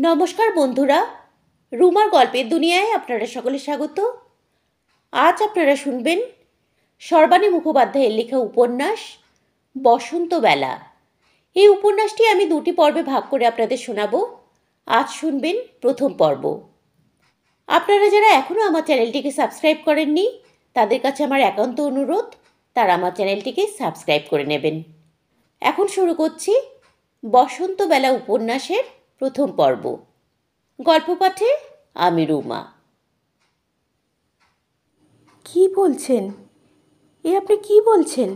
নমস্কার বন্ধুরা, রুমার গল্পের দুনিয়ায় আপনারা সকলে স্বাগত। আজ আপনারা শুনবেন সর্বাণী মুখোপাধ্যায়ের লেখা উপন্যাস বসন্তবেলা। এই উপন্যাসটি আমি দুটি পর্বে ভাগ করে আপনাদের শোনাবো। আজ শুনবেন প্রথম পর্ব। আপনারা যারা এখনও আমার চ্যানেলটিকে সাবস্ক্রাইব করেননি, তাদের কাছে আমার একান্ত অনুরোধ, তারা আমার চ্যানেলটিকে সাবস্ক্রাইব করে নেবেন। এখন শুরু করছি বসন্তবেলা উপন্যাসের প্রথম পর্ব। গল্প পাঠে আমি রুমা। কি বলছেন? আপনি কি বলছেন?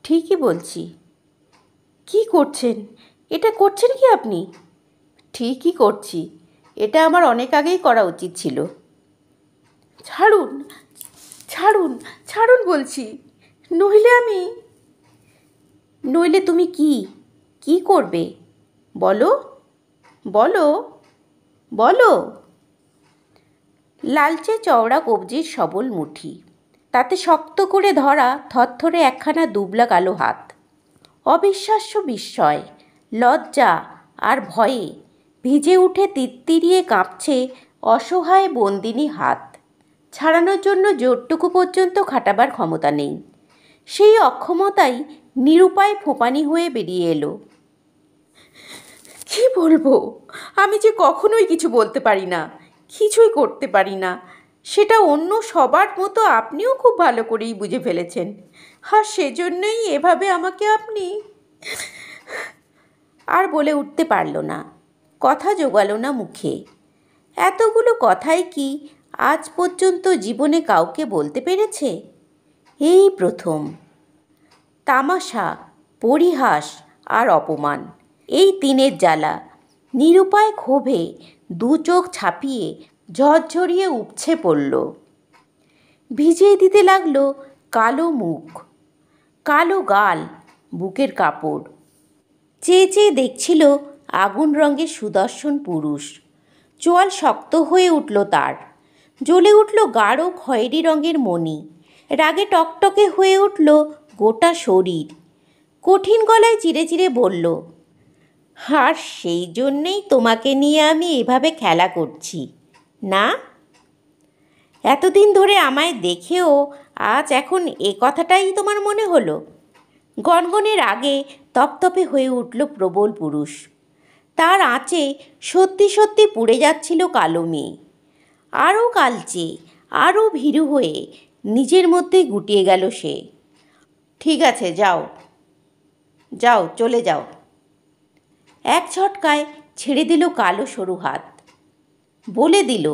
ঠিকই বলছি। কি করছেন? এটা করছেন কি আপনি? ঠিকই করছি, এটা আমার অনেক আগেই করা উচিত ছিল। ছাড়ুন, ছাড়ুন, ছাড়ুন বলছি, নইলে তুমি কি করবে? বলো বলো বলো। লালচে চওড়া কবজির সবল মুঠি, তাতে শক্ত করে ধরা থরথরে একখানা দুবলা কালো হাত। অবিশ্বাস্য বিস্ময়, লজ্জা আর ভয়ে ভিজে উঠে তিত্তিরিয়ে কাঁপছে অসহায় বন্দিনী হাত। ছাড়ানোর জন্য জোরটুকু পর্যন্ত খাটাবার ক্ষমতা নেই। সেই অক্ষমতাই নিরুপায় ফোঁপানি হয়ে বেরিয়ে এলো। কি বলবো? আমি যে কখনোই কিছু বলতে পারি না, কিছুই করতে পারি না, সেটা অন্য সবার মতো আপনিও খুব ভালো করেই বুঝে ফেলেছেন। আর সেজন্যই এভাবে আমাকে আপনি... আর বলে উঠতে পারল না, কথা জোগালো না মুখে। এতগুলো কথাই কি আজ পর্যন্ত জীবনে কাউকে বলতে পেরেছে? এই প্রথম। তামাশা, পরিহাস আর অপমান, এই তিনের জ্বালা নিরুপায় ক্ষোভে দু চোখ ছাপিয়ে ঝরঝরিয়ে উপছে পড়ল। ভিজিয়ে দিতে লাগলো কালো মুখ, কালো গাল, বুকের কাপড়। চেয়ে চেয়ে দেখছিল আগুন রঙের সুদর্শন পুরুষ। চোয়াল শক্ত হয়ে উঠল তার, জ্বলে উঠল গাঢ় খয়েরি রঙের মণি। রাগে টকটকে হয়ে উঠল গোটা শরীর। কঠিন গলায় চিরে চিরে বলল, আর সেই জন্যেই তোমাকে নিয়ে আমি এভাবে খেলা করছি না? এতদিন ধরে আমায় দেখেও আজ এখন এ কথাটাই তোমার মনে হলো? গনগনের আগে তপতপে হয়ে উঠল প্রবল পুরুষ। তার আঁচে সত্যি সত্যি পুড়ে যাচ্ছিল কালো মেয়ে। আরও কালচে, আরও ভীরু হয়ে নিজের মধ্যে গুটিয়ে গেল সে। ঠিক আছে, যাও যাও, চলে যাও। এক ঝটকায় ছেড়ে দিল কালো সরু হাত। বলে দিল,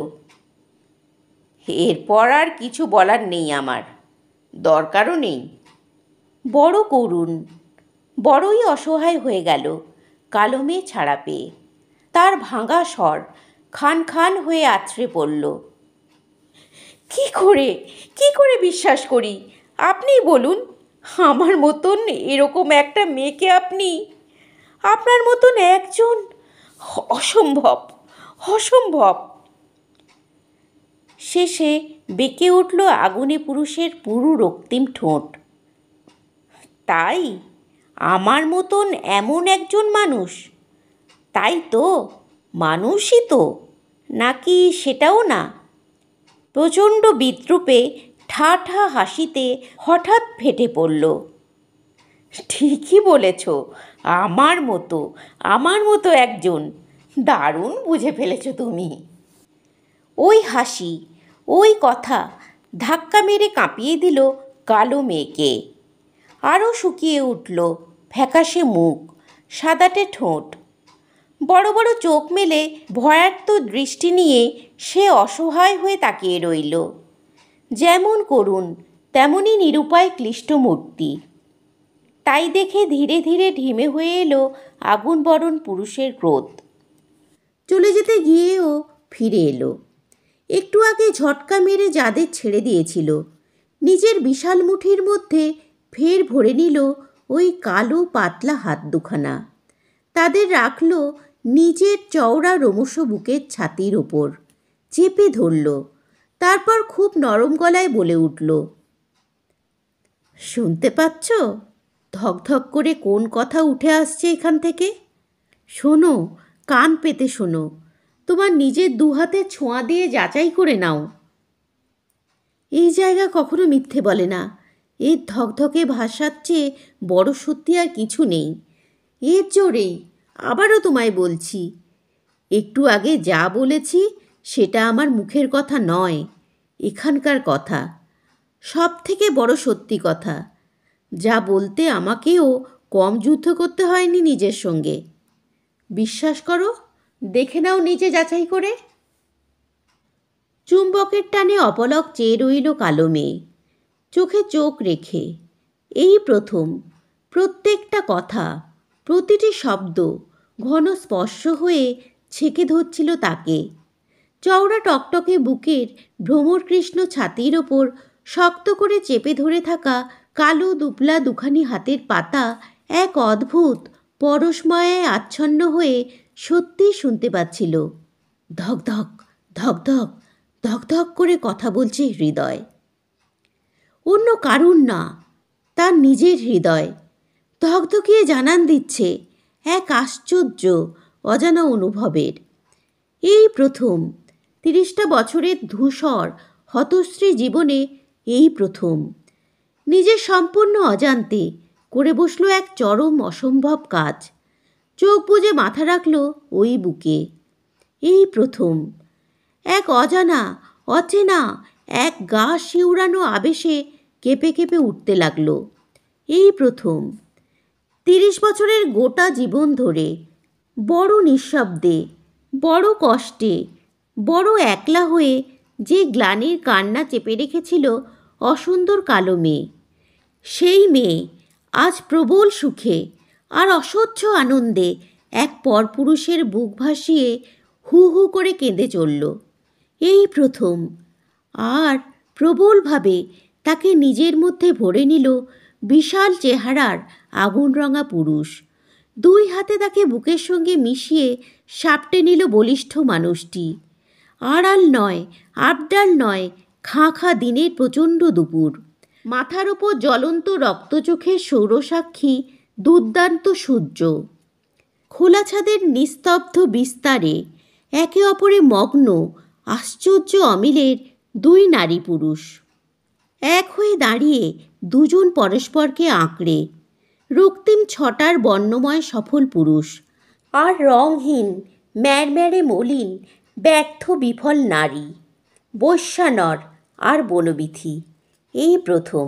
এরপর আর কিছু বলার নেই আমার, দরকারও নেই। বড় করুণ, বড়ই অসহায় হয়ে গেল কালো মেয়ে ছাড়া পেয়ে। তার ভাঙা স্বর খান খান হয়ে আছড়ে পড়ল। কি করে বিশ্বাস করি? আপনিই বলুন, আমার মতন এরকম একটা মেয়েকে আপনার মতন একজন... অসম্ভব, অসম্ভব। শেষে বেঁকে উঠল আগুনে পুরুষের পুরু রক্তিম ঠোঁট। তাই আমার মতন এমন একজন মানুষ? তাই তো, মানুষই তো, নাকি সেটাও না? প্রচণ্ড বিদ্রূপে ঠা ঠা হাসিতে হঠাৎ ফেটে পড়ল। ঠিকই বলেছ, আমার মতো একজন। দারুণ বুঝে ফেলেছ তুমি। ওই হাসি, ওই কথা ধাক্কা মেরে কাঁপিয়ে দিল কালো মেয়েকে। আরও শুকিয়ে উঠল ফ্যাকাশে মুখ, সাদাটে ঠোঁট। বড় বড় চোখ মেলে ভয়ার্ত দৃষ্টি নিয়ে সে অসহায় হয়ে তাকিয়ে রইল। যেমন করুণ তেমনই নিরুপায় ক্লিষ্ট মূর্তি। তাই দেখে ধীরে ধীরে ঢিমে হয়ে এলো আগুন বরণ পুরুষের ক্রোধ। চলে যেতে গিয়েও ফিরে এলো। একটু আগে ঝটকা মেরে যাদের ছেড়ে দিয়েছিল, নিজের বিশাল মুঠির মধ্যে ফের ভরে নিল ওই কালো পাতলা হাত দুখানা। তাদের রাখল নিজের চওড়া রোমশ বুকের ছাতির ওপর, চেপে ধরল। তারপর খুব নরম গলায় বলে উঠল, শুনতে পাচ্ছ ধক ধক করে কোন কথা উঠে আসছে এখান থেকে? শোনো, কান পেতে শোনো, তোমার নিজের দুহাতে ছোঁয়া দিয়ে যাচাই করে নাও। এই জায়গা কখনো মিথ্যে বলে না। এর ধকধকে ভাষার চেয়ে বড় সত্যি আর কিছু নেই। এর জোরেই আবারও তোমায় বলছি, একটু আগে যা বলেছি সেটা আমার মুখের কথা নয়, এখানকার কথা। সব থেকে বড় সত্যি কথা, যা বলতে আমাকেও কম যুদ্ধ করতে হয়নি নিজের সঙ্গে। বিশ্বাস করো, দেখে নাও নিজে যাচাই করে। চুম্বকের টানে অপলক চেয়ে রইল কালো মেয়ে, চোখে চোখ রেখে। এই প্রথম প্রত্যেকটা কথা, প্রতিটি শব্দ ঘন স্পর্শ হয়ে ছেঁকে ধরছিল তাকে। চওড়া টকটকে বুকের ভ্রমরকৃষ্ণ ছাতির ওপর শক্ত করে চেপে ধরে থাকা কালো দুবলা দুখানি হাতের পাতা এক অদ্ভুত পরশময়ায় আচ্ছন্ন হয়ে সত্যিই শুনতে পাচ্ছিল। ধকধক ধকধক ধকধক করে কথা বলছে হৃদয়। অন্য কারুর না, তার নিজের হৃদয় ধকধকিয়ে জানান দিচ্ছে এক আশ্চর্য অজানা অনুভবের। এই প্রথম 30টা বছরের ধূসর হতশ্রী জীবনে এই প্রথম নিজের সম্পূর্ণ অজান্তে করে বসলো এক চরম অসম্ভব কাজ। চোখ বুজে মাথা রাখল ওই বুকে। এই প্রথম এক অজানা অচেনা এক গা শিউরানো আবেশে কেঁপে কেঁপে উঠতে লাগলো। এই প্রথম 30 বছরের গোটা জীবন ধরে বড় নিঃশব্দে, বড় কষ্টে, বড় একলা হয়ে যে গ্লানির কান্না চেপে রেখেছিল অসুন্দর কালো মেয়ে, সেই মেয়ে আজ প্রবল সুখে আর অসহ্য আনন্দে এক পরপুরুষের বুক ভাসিয়ে হু হু করে কেঁদে চলল। এই প্রথম আর প্রবলভাবে তাকে নিজের মধ্যে ভরে নিল বিশাল চেহারার আগুনরঙা পুরুষ। দুই হাতে তাকে বুকের সঙ্গে মিশিয়ে সাপটে নিল বলিষ্ঠ মানুষটি। আড়াল নয়, আবডাল নয়, খাঁ খাঁ দিনের প্রচণ্ড দুপুর। মাথার ওপর জ্বলন্ত রক্তচোখের সৌরসাক্ষী দুর্দান্ত সূর্য। খোলা ছাদের নিস্তব্ধ বিস্তারে একে অপরে মগ্ন আশ্চর্য অমিলের দুই নারী পুরুষ। এক হয়ে দাঁড়িয়ে দুজন পরস্পরকে আঁকড়ে, রক্তিম ছটার বর্ণময় সফল পুরুষ আর রংহীন ম্যাড়ম্যাড়ে মলিন ব্যর্থ বিফল নারী, বৈশ্যানর আর বনবিথি। এই প্রথম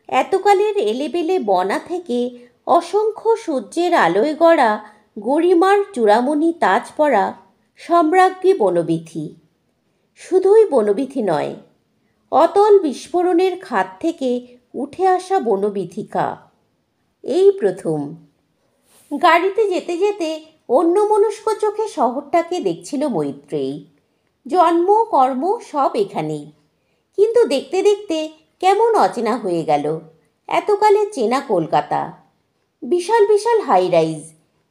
এতকালের এলেবেলে বনা থেকে অসংখ্য সূর্যের আলোয় গড়া গরিমার চূড়ামণি তাজ পরা সম্রাজ্ঞী বনবিথি। শুধুই বনবিথি নয়, অতল বিস্ফোরণের খাত থেকে উঠে আসা বনবিথিকা। এই প্রথম গাড়িতে যেতে যেতে অন্যমনস্ক চোখে শহরটাকে দেখছিল মৈত্রেয়ী। জন্ম কর্ম সব এখানেই, কিন্তু দেখতে দেখতে কেমন অচেনা হয়ে গেল এতকালে চেনা কলকাতা। বিশাল বিশাল হাই রাইজ,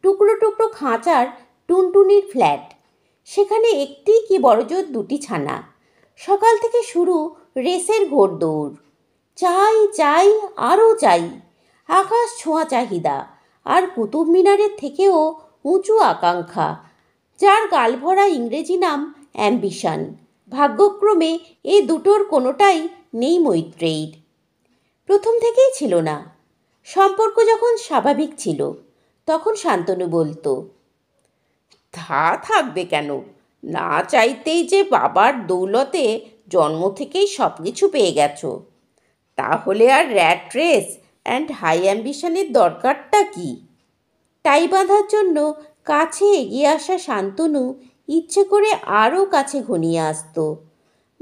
টুকরো টুকরো খাঁচার টুনটুনির ফ্ল্যাট, সেখানে একটি কি বড়জোর দুটি ছানা। সকাল থেকে শুরু রেসের ঘোড়দৌড়। চাই চাই আরও চাই, আকাশ ছোঁয়া চাহিদা আর কুতুব মিনারের থেকেও উঁচু আকাঙ্ক্ষা, যার গালভরা ইংরেজি নাম অ্যাম্বিশন। ভাগ্যক্রমে এই দুটোর কোনোটাই নেই মৈত্রেয়ীর। প্রথম থেকেই ছিল না। সম্পর্ক যখন স্বাভাবিক ছিল তখন শান্তনু বলতো, তা থাকবে কেন? না চাইতেই যে বাবার দৌলতে জন্ম থেকেই সব কিছু পেয়ে গেছো, তাহলে আর র্যাট রেস অ্যান্ড হাই অ্যাম্বিশনের দরকারটা কি? টাই বাঁধার জন্য কাছে এগিয়ে আসা শান্তনু ইচ্ছে করে আরও কাছে ঘনিয়ে আসত।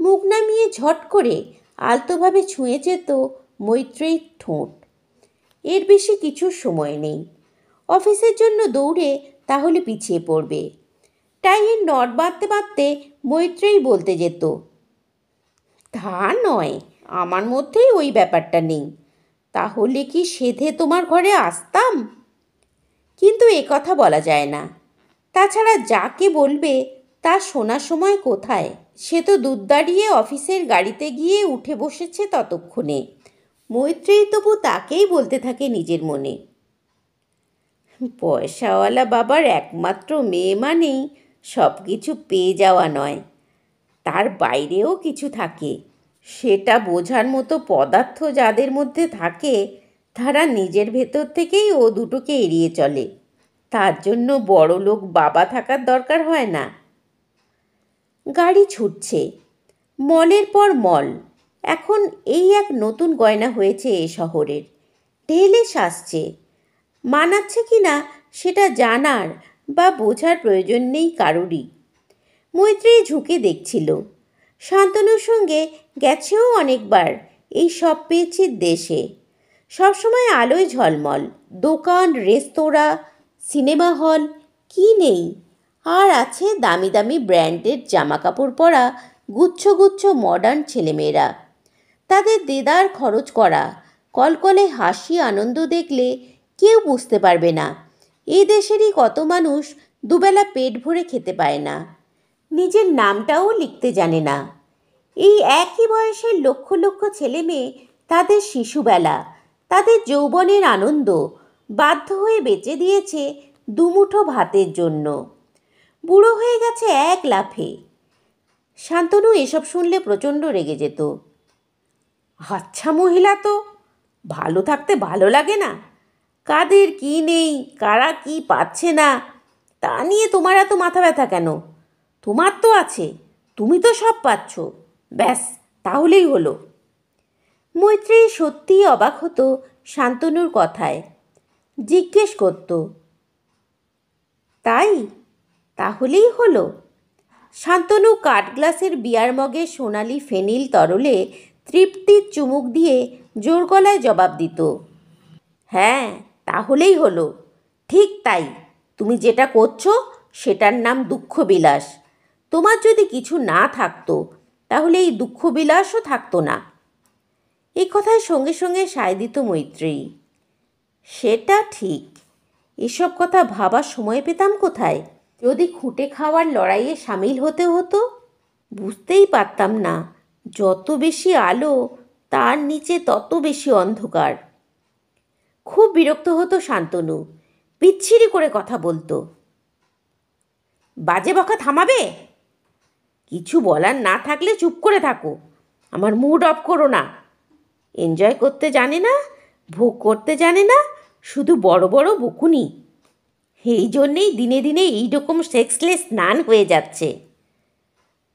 মুখ নামিয়ে ঝট করে আলতোভাবে ছুঁয়ে যেত মৈত্রেয়ীর ঠোঁট। এর বেশি কিছু সময় নেই। অফিসের জন্য দৌড়ে তাহলে পিছিয়ে পড়বে। টাইয়ের নট বাঁধতে বাঁধতে মৈত্রেয়ী বলতে যেত, তা নয়, আমার মধ্যেই ওই ব্যাপারটা নেই। তাহলে কি সেধে তোমার ঘরে আসতাম? কিন্তু এ কথা বলা যায় না। তাছাড়া যাকে বলবে তা শোনার সময় কোথায়? সে তো দুধ দাঁড়িয়ে অফিসের গাড়িতে গিয়ে উঠে বসেছে ততক্ষণে। মৈত্রেয়ী তবু তাকেই বলতে থাকে নিজের মনে, পয়সাওয়ালা বাবার একমাত্র মেয়ে মানেই সব কিছু পেয়ে যাওয়া নয়, তার বাইরেও কিছু থাকে। সেটা বোঝার মতো পদার্থ যাদের মধ্যে থাকে তারা নিজের ভেতর থেকেই ও দুটোকে এড়িয়ে চলে। তার জন্য বড়লোক বাবা থাকার দরকার হয় না। গাড়ি ছুটছে, মলের পর মল। এখন এই এক নতুন গয়না হয়েছে এ শহরের। ঢেলে সাজছে, মানাচ্ছে কি না সেটা জানার বা বোঝার প্রয়োজন নেই কারুরই। মৈত্রী ঝুঁকে দেখছিল। শান্তনুর সঙ্গে গেছেও অনেকবার এই সব পেয়েছির দেশে। সবসময় আলোয় ঝলমল, দোকান, রেস্তোরাঁ, সিনেমা হল, কি নেই। আর আছে দামি দামি ব্র্যান্ডের জামা কাপড় পরা গুচ্ছ গুচ্ছ মডার্ন ছেলেমেয়েরা। তাদের দেদার খরচ করা কলকলে হাসি আনন্দ দেখলে কেউ বুঝতে পারবে না এই দেশেরই কত মানুষ দুবেলা পেট ভরে খেতে পায় না, নিজের নামটাও লিখতে জানে না। এই একই বয়সের লক্ষ লক্ষ ছেলে মেয়ে তাদের শিশুবেলা, তাদের যৌবনের আনন্দ বাধ্য হয়ে বেচে দিয়েছে দুমুঠো ভাতের জন্য। বুড়ো হয়ে গেছে এক লাফে। শান্তনু এসব শুনলে প্রচণ্ড রেগে যেত। আচ্ছা মহিলা তো, ভালো থাকতে ভালো লাগে না? কাদের কি নেই, কারা কি পাচ্ছে না, তা নিয়ে তোমার এত মাথা ব্যথা কেন? তোমার তো আছে, তুমি তো সব পাচ্ছ, ব্যাস তাহলেই হলো। মৈত্রী সত্যিই অবাক হতো শান্তনুর কথায়। জিজ্ঞেস করত, তাই? তাহলেই হলো? শান্তনু কাঠ গ্লাসের বিয়ার মগে সোনালি ফেনিল তরলে তৃপ্তির চুমুক দিয়ে জোর গলায় জবাব দিত, হ্যাঁ তাহলেই হলো, ঠিক তাই। তুমি যেটা করছো সেটার নাম দুঃখবিলাস। তোমার যদি কিছু না থাকতো তাহলে এই দুঃখবিলাসও থাকতো না। এই কথায় সঙ্গে সঙ্গে সায় দিত মৈত্রেয়ী। সেটা ঠিক, এসব কথা ভাবার সময় পেতাম কোথায়? যদি খুঁটে খাওয়ার লড়াইয়ে সামিল হতে হতো, বুঝতেই পারতাম না যত বেশি আলো তার নিচে তত বেশি অন্ধকার। খুব বিরক্ত হতো শান্তনু, বিচ্ছিরি করে কথা বলতো। বাজে বকা থামাবে? কিছু বলার না থাকলে চুপ করে থাকো, আমার মুড অফ করো না। এনজয় করতে জানে না, ভোগ করতে জানে না, শুধু বড় বড় বকুনি। এই জন্যেই দিনে দিনে এইরকম সেক্সলেস নান হয়ে যাচ্ছে।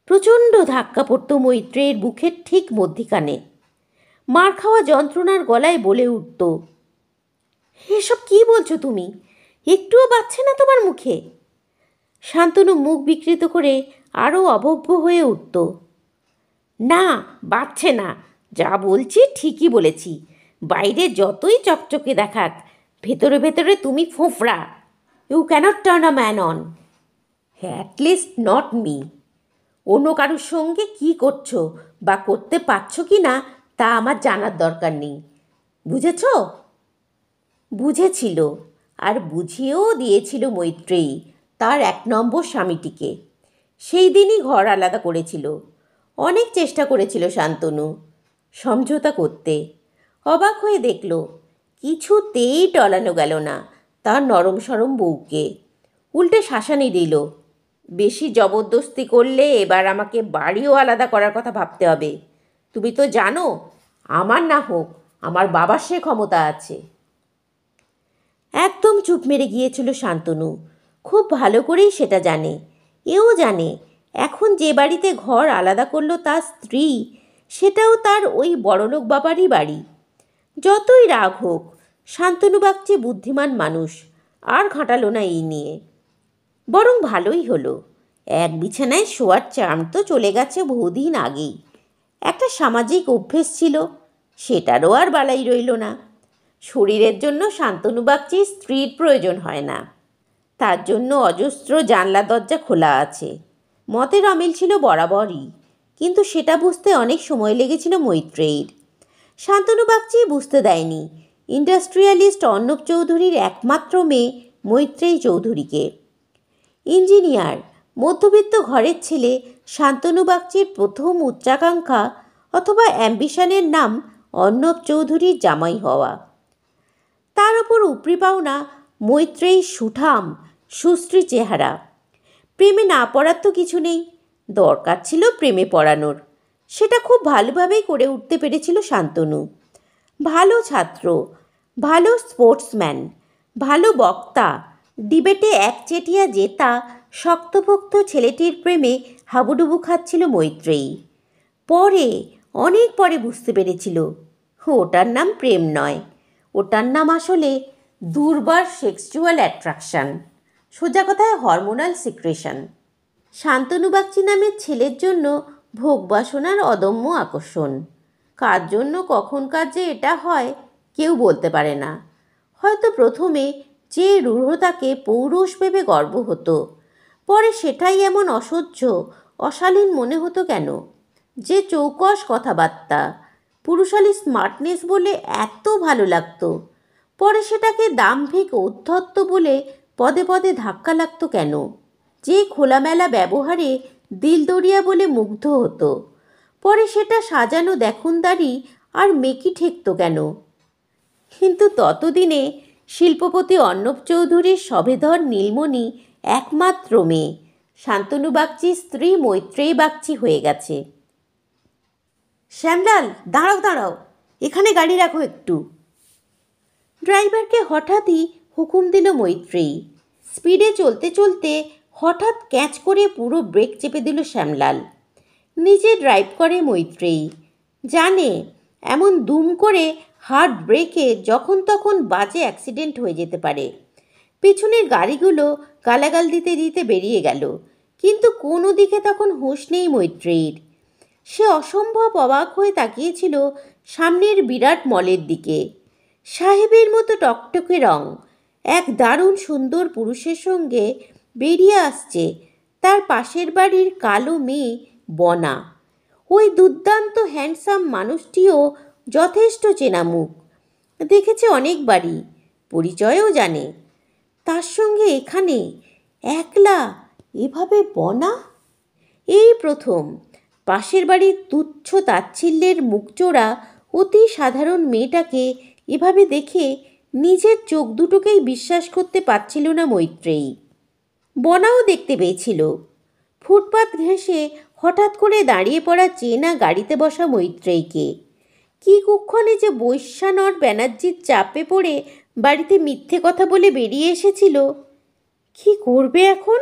প্রচণ্ড ধাক্কা পড়ত মৈত্রেয়ের বুকের ঠিক মধ্যিখানে। মার খাওয়া যন্ত্রণার গলায় বলে উঠত, এসব কি বলছো তুমি? একটুও বাজছে না তোমার মুখে? শান্তনু মুখ বিকৃত করে আরও অভব্য হয়ে উঠত। না, বাজছে না, যা বলছি ঠিকই বলেছি। বাইরে যতই চকচকে দেখাক, ভেতরে ভেতরে তুমি ফোঁফড়া। You cannot turn a man on, at least not me. অন্য কারোর সঙ্গে কী করছো বা করতে পারছো কি না তা আমার জানার দরকার নেই, বুঝেছ? বুঝেছিল, আর বুঝিয়েও দিয়েছিল মৈত্রেয়ী তার এক নম্বর স্বামীটিকে। সেই দিনই ঘর আলাদা করেছিল। অনেক চেষ্টা করেছিল শান্তনু সমঝোতা করতে। অবাক হয়ে দেখল কিছুতেই টলানো গেল না তার নরম সরম বউকে। উল্টে শাসানি দিল, বেশি জবরদস্তি করলে এবার আমাকে বাড়িও আলাদা করার কথা ভাবতে হবে। তুমি তো জানো আমার না হোক আমার বাবার সে ক্ষমতা আছে। একদম চুপ মেরে গিয়েছিল শান্তনু। খুব ভালো করেই সেটা জানে। এও জানে এখন যে বাড়িতে ঘর আলাদা করলো তার স্ত্রী, সেটাও তার ওই বড়লোক বাবারই বাড়ি। যতই রাগ হোক, শান্তনু বাগচি বুদ্ধিমান মানুষ, আর ঘাঁটালো না এই নিয়ে। বরং ভালোই হলো, এক বিছানায় শোয়ার চার্ম তো চলে গেছে বহুদিন আগেই। একটা সামাজিক অভ্যেস ছিল, সেটারও আর বালাই রইল না। শরীরের জন্য শান্তনু বাগচির স্ত্রীর প্রয়োজন হয় না, তার জন্য অজস্র জানলা দরজা খোলা আছে। মতের অমিল ছিল বরাবরই, কিন্তু সেটা বুঝতে অনেক সময় লেগেছিল মৈত্রেয়ীর। শান্তনু বাগচি বুঝতে দেয়নি ইন্ডাস্ট্রিয়ালিস্ট অর্ণব চৌধুরীর একমাত্র মেয়ে মৈত্রেয়ী চৌধুরীকে। ইঞ্জিনিয়ার, মধ্যবিত্ত ঘরের ছেলে শান্তনু বাগচির প্রথম উচ্চাকাঙ্ক্ষা অথবা অ্যাম্বিশনের নাম অর্ণব চৌধুরীর জামাই হওয়া। তার ওপর উপরি পাওনা মৈত্রেয়ী সুঠাম সুশ্রী চেহারা। প্রেমে না পড়ার তো কিছু নেই, দরকার ছিল প্রেমে পড়ানোর। সেটা খুব ভালোভাবেই করে উঠতে পেরেছিল শান্তনু। ভালো ছাত্র, ভালো স্পোর্টসম্যান, ভালো বক্তা, ডিবেটে একচেটিয়া জেতা শক্তপোক্ত ছেলেটির প্রেমে হাবুডুবু খাচ্ছিল মৈত্রেয়ী। পরে, অনেক পরে বুঝতে পেরেছিল ওটার নাম প্রেম নয়, ওটার নাম আসলে দুর্বার সেক্সুয়াল অ্যাট্রাকশান, সোজা কথায় হরমোনাল সিক্রেশন। শান্তনু বাগচি নামের ছেলের জন্য ভোগবাসনার অদম্য আকর্ষণ। কার জন্য কখনকার যে এটা হয় কেউ বলতে পারে না। হয়তো প্রথমে যে রূঢ়তাকে পৌরুষ ভেবে গর্ব হতো, পরে সেটাই এমন অসহ্য অশালীন মনে হতো কেন? যে চৌকস কথাবার্তা পুরুষালী স্মার্টনেস বলে এত ভালো লাগতো, পরে সেটাকে দাম্ভিক ঔদ্ধত্য বলে পদে পদে ধাক্কা লাগতো কেন? যে খোলামেলা ব্যবহারে দিলদরিয়া বলে মুগ্ধ হতো, পরে সেটা সাজানো দেখুনদারি আর মেকি ঠেকতো কেন? কিন্তু ততদিনে শিল্পপতি অর্ণব চৌধুরীর সবেধর নীলমণি একমাত্র মেয়ে শান্তনু বাগচির স্ত্রী মৈত্রেয়ী বাগচি হয়ে গেছে। শ্যামলাল, দাঁড়াও দাঁড়াও, এখানে গাড়ি রাখো একটু। ড্রাইভারকে হঠাৎই হুকুম দিল মৈত্রেয়ী। স্পিডে চলতে চলতে হঠাৎ ক্যাচ করে পুরো ব্রেক চেপে দিল শ্যামলাল। নিজে ড্রাইভ করে মৈত্রেয়ী, জানে এমন দুম করে হার্ড ব্রেকে যখন তখন বাজে অ্যাক্সিডেন্ট হয়ে যেতে পারে। পিছনের গাড়িগুলো গালাগাল দিতে দিতে বেরিয়ে গেল, কিন্তু কোনো দিকে তখন হুঁশ নেই মৈত্রেয়ীর। সে অসম্ভব অবাক হয়ে তাকিয়েছিল সামনের বিরাট মলের দিকে। সাহেবের মতো টকটকে রং এক দারুণ সুন্দর পুরুষের সঙ্গে বেরিয়ে আসছে তার পাশের বাড়ির কালো মেয়ে বনা। ওই দুর্দান্ত হ্যান্ডসাম মানুষটিও যথেষ্ট চেনা মুখ, দেখেছে অনেকবারই, পরিচয়ও জানে। তার সঙ্গে এখানে একলা এভাবে বনা। এই প্রথম পাশের বাড়ির তুচ্ছ তাচ্ছিল্যের মুখচোরা অতি সাধারণ মেয়েটাকে এভাবে দেখে নিজের চোখ দুটোকেই বিশ্বাস করতে পারছিল না মৈত্রেয়ী। বনাও দেখতে পেয়েছিল। ফুটপাত ঘেঁষে হঠাৎ করে দাঁড়িয়ে পড়া চেনা গাড়িতে বসা মৈত্রেয়ীকে। কী কুক্ষণে যে বৈশ্যানর ব্যানার্জির চাপে পড়ে বাড়িতে মিথ্যে কথা বলে বেরিয়ে এসেছিল। কি করবে এখন?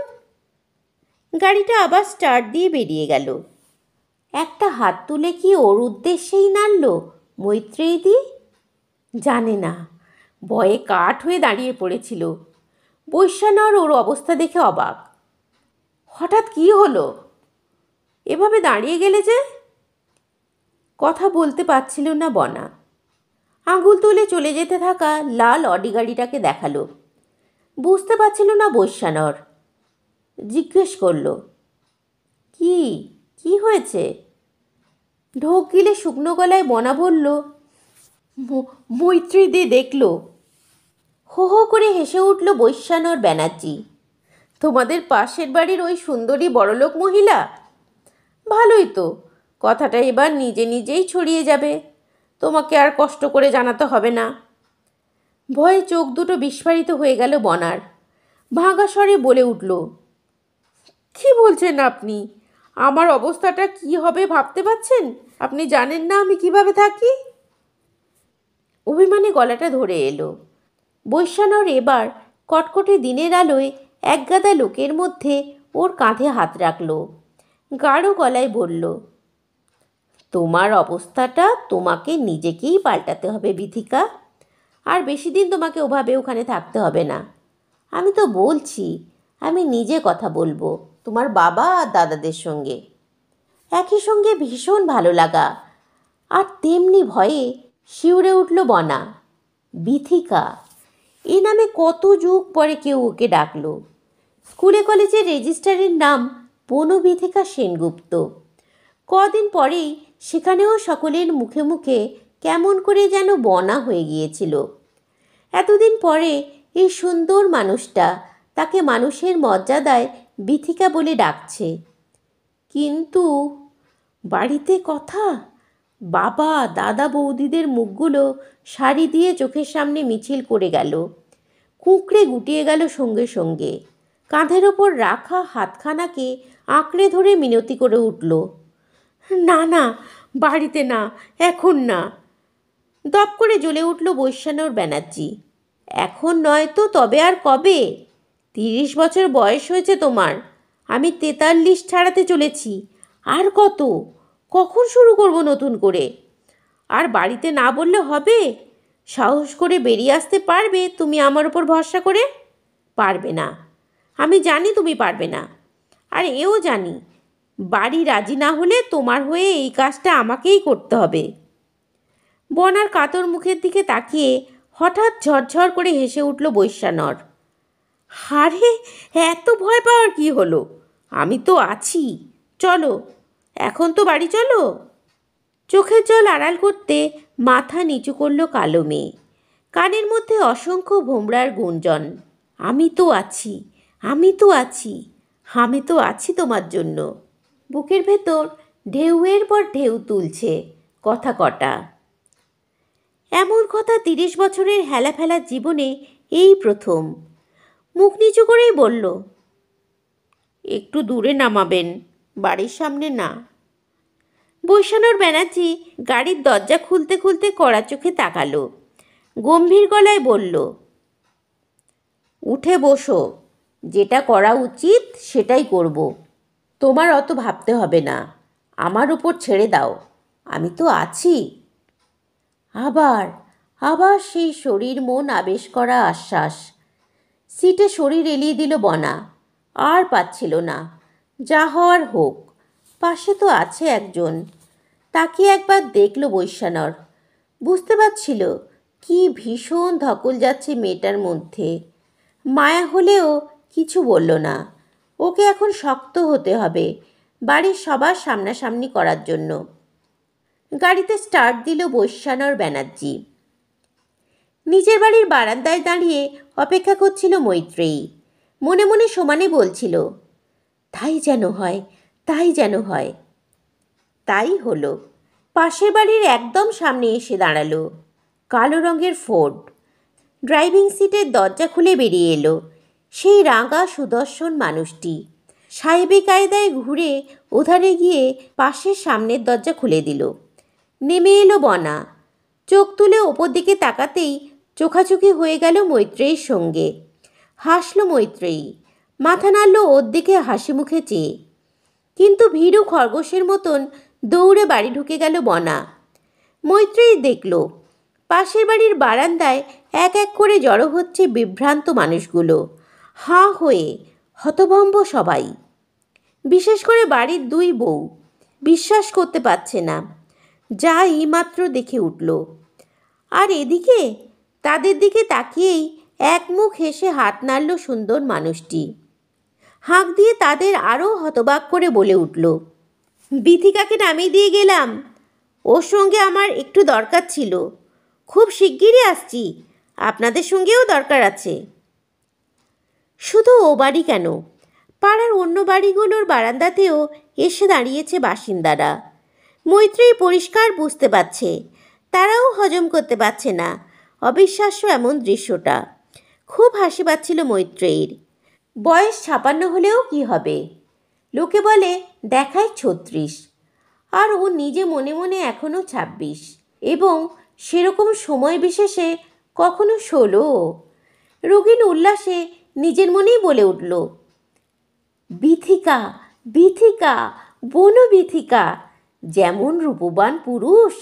গাড়িটা আবার স্টার্ট দিয়ে বেরিয়ে গেল। একটা হাত তুলে কি ওর উদ্দেশ্যেই নাড়ল মৈত্রেয়ীদি? জানে না, ভয়ে কাঠ হয়ে দাঁড়িয়ে পড়েছিল। বৈশ্যানর ওর অবস্থা দেখে অবাক। হঠাৎ কি হলো? এভাবে দাঁড়িয়ে গেলে যে? কথা বলতে পারছিল না বনা। আঙুল তুলে চলে যেতে থাকা লাল অডি গাড়িটাকে দেখালো। বুঝতে পারছিল না বৈশ্যানর। জিজ্ঞেস করল, কি কি হয়েছে? ঢোক গিলে শুকনো গলায় বনা বলল, মৈত্রীদি দেখল। হো হো করে হেসে উঠল বৈশ্যানর ব্যানার্জি। তোমাদের পাশের বাড়ির ওই সুন্দরী বড়লোক মহিলা? ভালোই তো, কথাটা এবার নিজে নিজেই ছড়িয়ে যাবে, তোমাকে আর কষ্ট করে জানাতে হবে না। ভয়ে চোখ দুটো বিস্ফারিত হয়ে গেল বনার। ভাঙা স্বরে বলে উঠল, কি বলছেন আপনি? আমার অবস্থাটা কি হবে ভাবতে পারছেন? আপনি জানেন না আমি কিভাবে থাকি? অভিমানে গলাটা ধরে এলো। বৈশ্যানর এবার কটকটে দিনের আলোয় একগাদা লোকের মধ্যে ওর কাঁধে হাত রাখল। গাঢ় গলায় বলল, তোমার অবস্থাটা তোমাকে নিজেকেই পাল্টাতে হবে বিথিকা। আর বেশি দিন তোমাকে ওভাবে ওখানে থাকতে হবে না। আমি তো বলছি, আমি নিজে কথা বলবো তোমার বাবা আর দাদাদের সঙ্গে। একই সঙ্গে ভীষণ ভালো লাগা আর তেমনি ভয়ে শিউরে উঠল বনা। বিথিকা, এ নামে কত যুগ পরে কেউ ওকে ডাকল। স্কুলে কলেজের রেজিস্ট্রারের নাম বনবিথিকা সেনগুপ্ত। কদিন পরেই সেখানেও সকলের মুখে মুখে কেমন করে যেন বনা হয়ে গিয়েছিল। এতদিন পরে এই সুন্দর মানুষটা তাকে মানুষের মর্যাদায় বিথিকা বলে ডাকছে। কিন্তু বাড়িতে কথা, বাবা দাদা বৌদিদের মুখগুলো শাড়ি দিয়ে চোখের সামনে মিছিল করে গেল। কুঁকড়ে গুটিয়ে গেল সঙ্গে সঙ্গে। কাঁধের ওপর রাখা হাতখানাকে আঁকড়ে ধরে মিনতি করে উঠল, না না, বাড়িতে না, এখন না। দপ করে জ্বলে উঠল বৈশ্যানর ব্যানার্জি। এখন নয় তো তবে আর কবে? 30 বছর বয়স হয়েছে তোমার, আমি 43 ছাড়াতে চলেছি। আর কত? কখন শুরু করব নতুন করে? আর বাড়িতে না বললে হবে? সাহস করে বেরিয়ে আসতে পারবে তুমি আমার উপর ভরসা করে? পারবে না, আমি জানি তুমি পারবে না। আর এও জানি বাড়ি রাজি না হলে তোমার হয়ে এই কাজটা আমাকেই করতে হবে। বনার কাতর মুখের দিকে তাকিয়ে হঠাৎ ঝরঝর করে হেসে উঠল বৈশ্যানর। হারে, এত ভয় পাওয়ার কি হলো? আমি তো আছি, চলো, এখন তো বাড়ি চলো। চোখের জল আড়াল করতে মাথা নিচু করল কালো মেয়ে। কানের মধ্যে অসংখ্য ভোমরার গুঞ্জন। আমি তো আছি, আমি তো আছি, আমি তো আছি তোমার জন্য। বুকের ভেতর ঢেউয়ের পর ঢেউ তুলছে কথা কটা। এমন কথা 30 বছরের হেলাফেলা জীবনে এই প্রথম। মুখ নিচু করেই বলল, একটু দূরে নামাবেন, বাড়ির সামনে না। বৈশ্যানর ব্যানার্জি গাড়ির দরজা খুলতে খুলতে কড়া চোখে তাকালো। গম্ভীর গলায় বলল, উঠে বসো, যেটা করা উচিত সেটাই করব। তোমার অত ভাবতে হবে না, আমার উপর ছেড়ে দাও, আমি তো আছি। আবার আবার সেই শরীর মন আবেশ করা আশ্বাস। সিটে শরীর এলিয়ে দিল বনা। আর পাচ্ছিল না, যা হওয়ার হোক, পাশে তো আছে একজন। তাকিয়ে একবার দেখল বৈশ্যানর। বুঝতে পারছিল কি ভীষণ ধকল যাচ্ছে মেয়েটার মধ্যে। মায়া হলেও কিছু বলল না। ওকে এখন শক্ত হতে হবে বাড়ির সবার সামনাসামনি করার জন্য। গাড়িতে স্টার্ট দিল বৈশ্যানর ব্যানার্জি। নিজের বাড়ির বারান্দায় দাঁড়িয়ে অপেক্ষা করছিল মৈত্রেয়ী। মনে মনে সমানে বলছিল, তাই যেন হয়, তাই যেন হয়। তাই হলো। পাশের বাড়ির একদম সামনে এসে দাঁড়ালো কালো রঙের ফোর্ড। ড্রাইভিং সিটের দরজা খুলে বেরিয়ে এলো সেই রাঙা সুদর্শন মানুষটি। সাহেবি কায়দায় ঘুরে ওধারে গিয়ে পাশের সামনের দরজা খুলে দিল। নেমে এলো বনা। চোখ তুলে ওপর দিকে তাকাতেই চোখাচোখি হয়ে গেল মৈত্রেয়ীর সঙ্গে। হাসল মৈত্রেয়ী, মাথা নাড়ল ওর দিকে হাসি মুখে চেয়ে। কিন্তু ভীরু খরগোশের মতন দৌড়ে বাড়ি ঢুকে গেল বনা। মৈত্রেয়ী দেখল পাশের বাড়ির বারান্দায় এক এক করে জড়ো হচ্ছে বিভ্রান্ত মানুষগুলো। হাঁ হয়ে হতভম্ব সবাই, বিশেষ করে বাড়ির 2 বউ। বিশ্বাস করতে পারছে না যা এইমাত্র দেখে উঠল। আর এদিকে তাদের দিকে তাকিয়েই এক মুখ হেসে হাত নাড়ল সুন্দর মানুষটি। হাঁক দিয়ে তাদের আরও হতবাক করে বলে উঠল, বিথিকাকে নামিয়ে দিয়ে গেলাম, ওর সঙ্গে আমার একটু দরকার ছিল। খুব শিগগিরই আসছি, আপনাদের সঙ্গেও দরকার আছে। শুধু ও বাড়ি কেন, পাড়ার অন্য বাড়িগুলোর বারান্দাতেও এসে দাঁড়িয়েছে বাসিন্দারা। মৈত্রেয়ী পরিষ্কার বুঝতে পারছে, তারাও হজম করতে পারছে না অবিশ্বাস্য এমন দৃশ্যটা। খুব হাসি পাচ্ছিল মৈত্রেয়ীর। বয়স 56 হলেও কি হবে, লোকে বলে দেখায় 36, আর ও নিজে মনে মনে এখনও 26, এবং সেরকম সময় বিশেষে কখনো 16। রোগিণ উল্লাসে নিজের মনেই বলে উঠল, বিথিকা, বিথিকা, বনু বিথিকা, যেমন রূপবান পুরুষ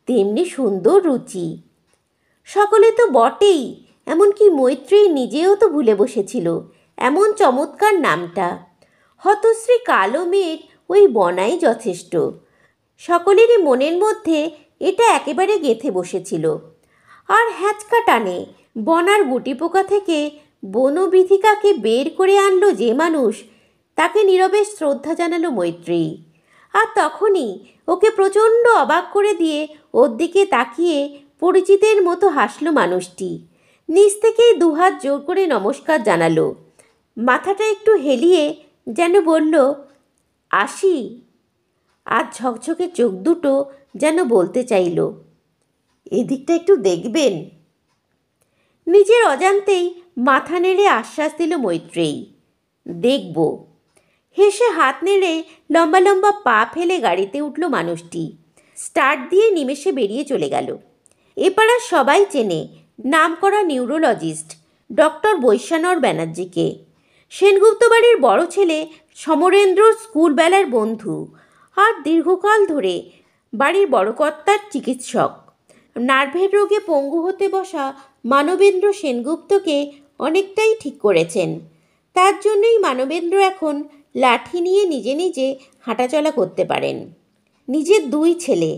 তেমনি সুন্দর রুচি। সকলে তো বটেই, এমনকি মৈত্রেয়ী নিজেও তো ভুলে বসেছিল এমন চমৎকার নামটা। হতশ্রী কালো মেয়ের ওই বনাই যথেষ্ট। সকলেরই মনের মধ্যে এটা একেবারে গেঁথে বসেছিল। আর হ্যাঁচকা টানে বনার গুটিপোকা থেকে বনবিথিকাকে বের করে আনলো যে মানুষ, তাকে নীরবে শ্রদ্ধা জানালো মৈত্রেয়ী। আর তখনই ওকে প্রচণ্ড অবাক করে দিয়ে ওর দিকে তাকিয়ে পরিচিতের মতো হাসল মানুষটি। নিচ থেকেই 2 হাত জোর করে নমস্কার জানালো, মাথাটা একটু হেলিয়ে যেন বলল, আসি। আর ঝকঝকে চোখ দুটো যেন বলতে চাইল, এদিকটা একটু দেখবেন। নিজের অজান্তেই মাথা নেড়ে আশ্বাস দিল মৈত্রেয়ী, দেখব। হেসে হাত নেড়ে লম্বা লম্বা পা ফেলে গাড়িতে উঠল মানুষটি। স্টার্ট দিয়ে নিমেষে বেরিয়ে চলে গেল। এপাড়ার সবাই চেনে নামকরা নিউরোলজিস্ট ডক্টর বৈশ্যানর ব্যানার্জিকে। সেনগুপ্ত বাড়ির বড় ছেলে সমরেন্দ্র স্কুলবেলার বন্ধু আর দীর্ঘকাল ধরে বাড়ির বড় কর্তার চিকিৎসক। নার্ভের রোগে পঙ্গু হতে বসা মানবেন্দ্র সেনগুপ্তকে অনেকটাই ঠিক করেছেন। তার জন্যই মানবেন্দ্র এখন লাঠি নিয়ে নিজে নিজে হাঁটাচলা করতে পারেন। নিজের দুই ছেলে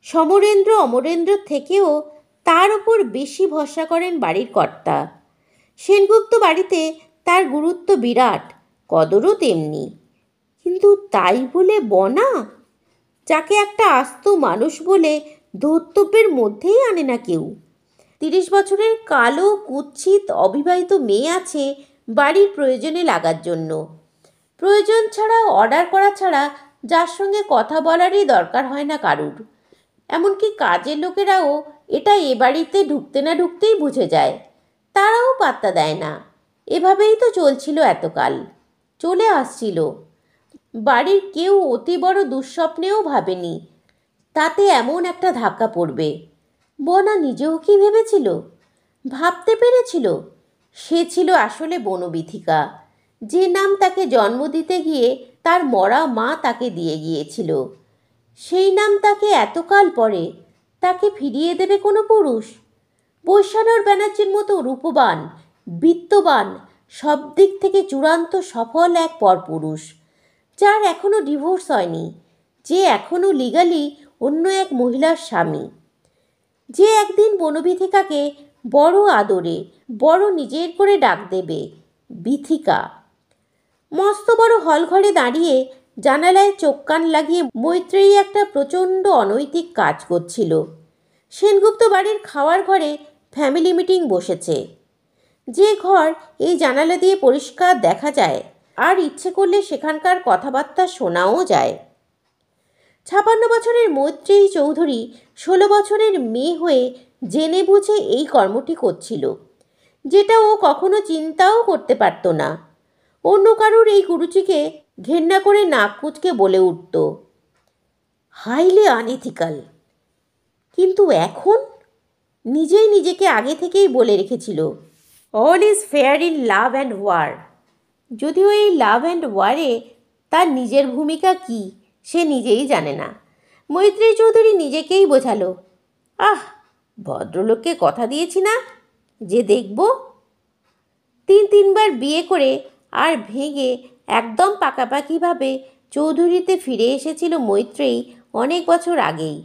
সমরেন্দ্র অমরেন্দ্র থেকেও তার ওপর বেশি ভরসা করেন বাড়ির কর্তা। সেনগুপ্ত বাড়িতে তার গুরুত্ব বিরাট, কদরও তেমনি। কিন্তু তাই বলে বনা, যাকে একটা আস্ত মানুষ বলে ধর্তব্যের মধ্যেই আনে না কেউ। 30 বছরের কালো কুৎসিত অবিবাহিত মেয়ে আছে বাড়ির প্রয়োজনে লাগার জন্য। প্রয়োজন ছাড়া, অর্ডার করা ছাড়া যার সঙ্গে কথা বলারই দরকার হয় না কারুর। এমনকি কাজের লোকেরাও এটা এ বাড়িতে ঢুকতে না ঢুকতেই বুঝে যায়। তারাও পাত্তা দেয় না। এভাবেই তো চলছিল এতকাল, চলে আসছিল। বাড়ির কেউ অতি বড় দুঃস্বপ্নেও ভাবেনি তাতে এমন একটা ধাক্কা পড়বে। বনা নিজেও কি ভেবেছিল? ভাবতে পেরেছিল? সে ছিল আসলে বনবিথিকা, যে নাম তাকে জন্ম দিতে গিয়ে তার মরা মা তাকে দিয়ে গিয়েছিল। সেই নাম তাকে এতকাল পরে তাকে ফিরিয়ে দেবে কোনো পুরুষ? বৈশ্যানর ব্যানার্জির মতো রূপবান, বিত্তবান, সব দিক থেকে চূড়ান্ত সফল এক পরপুরুষ, যার এখনও ডিভোর্স হয়নি, যে এখনও লিগালি অন্য এক মহিলার স্বামী, যে একদিন বনবিথিকাকে বড় আদরে, বড় নিজের করে ডাক দেবে বিথিকা। মস্ত বড় হল ঘরে দাঁড়িয়ে জানালায় চোখ কান লাগিয়ে মৈত্রেয়ী একটা প্রচণ্ড অনৈতিক কাজ করছিল। সেনগুপ্ত বাড়ির খাওয়ার ঘরে ফ্যামিলি মিটিং বসেছে, যে ঘর এই জানালা দিয়ে পরিষ্কার দেখা যায়, আর ইচ্ছে করলে সেখানকার কথাবার্তা শোনাও যায়। 56 বছরের মৈত্রেয়ী চৌধুরী 16 বছরের মেয়ে হয়ে জেনে বুঝে এই কর্মটি করছিল, যেটা ও কখনো চিন্তাও করতে পারত না। অন্য কারুর এই কুরুচিকে ঘেন্না করে নাক কুঁচকে বলে উঠত, হাইলি আনএথিক্যাল। কিন্তু এখন নিজেই নিজেকে আগে থেকেই বলে রেখেছিল, all is fair in love and war. যদিও এই লাভ অ্যান্ড ওয়ারে তার নিজের ভূমিকা কি সে নিজেই জানে না। মৈত্রেয়ী চৌধুরী নিজেকেই বোঝালো, ভদ্রলোককে কথা দিয়েছি না যে দেখব। 3বার বিয়ে করে আর ভেঙে একদম পাকাপাকিভাবে চৌধুরীতে ফিরে এসেছিল মৈত্রেয়ী অনেক বছর আগেই।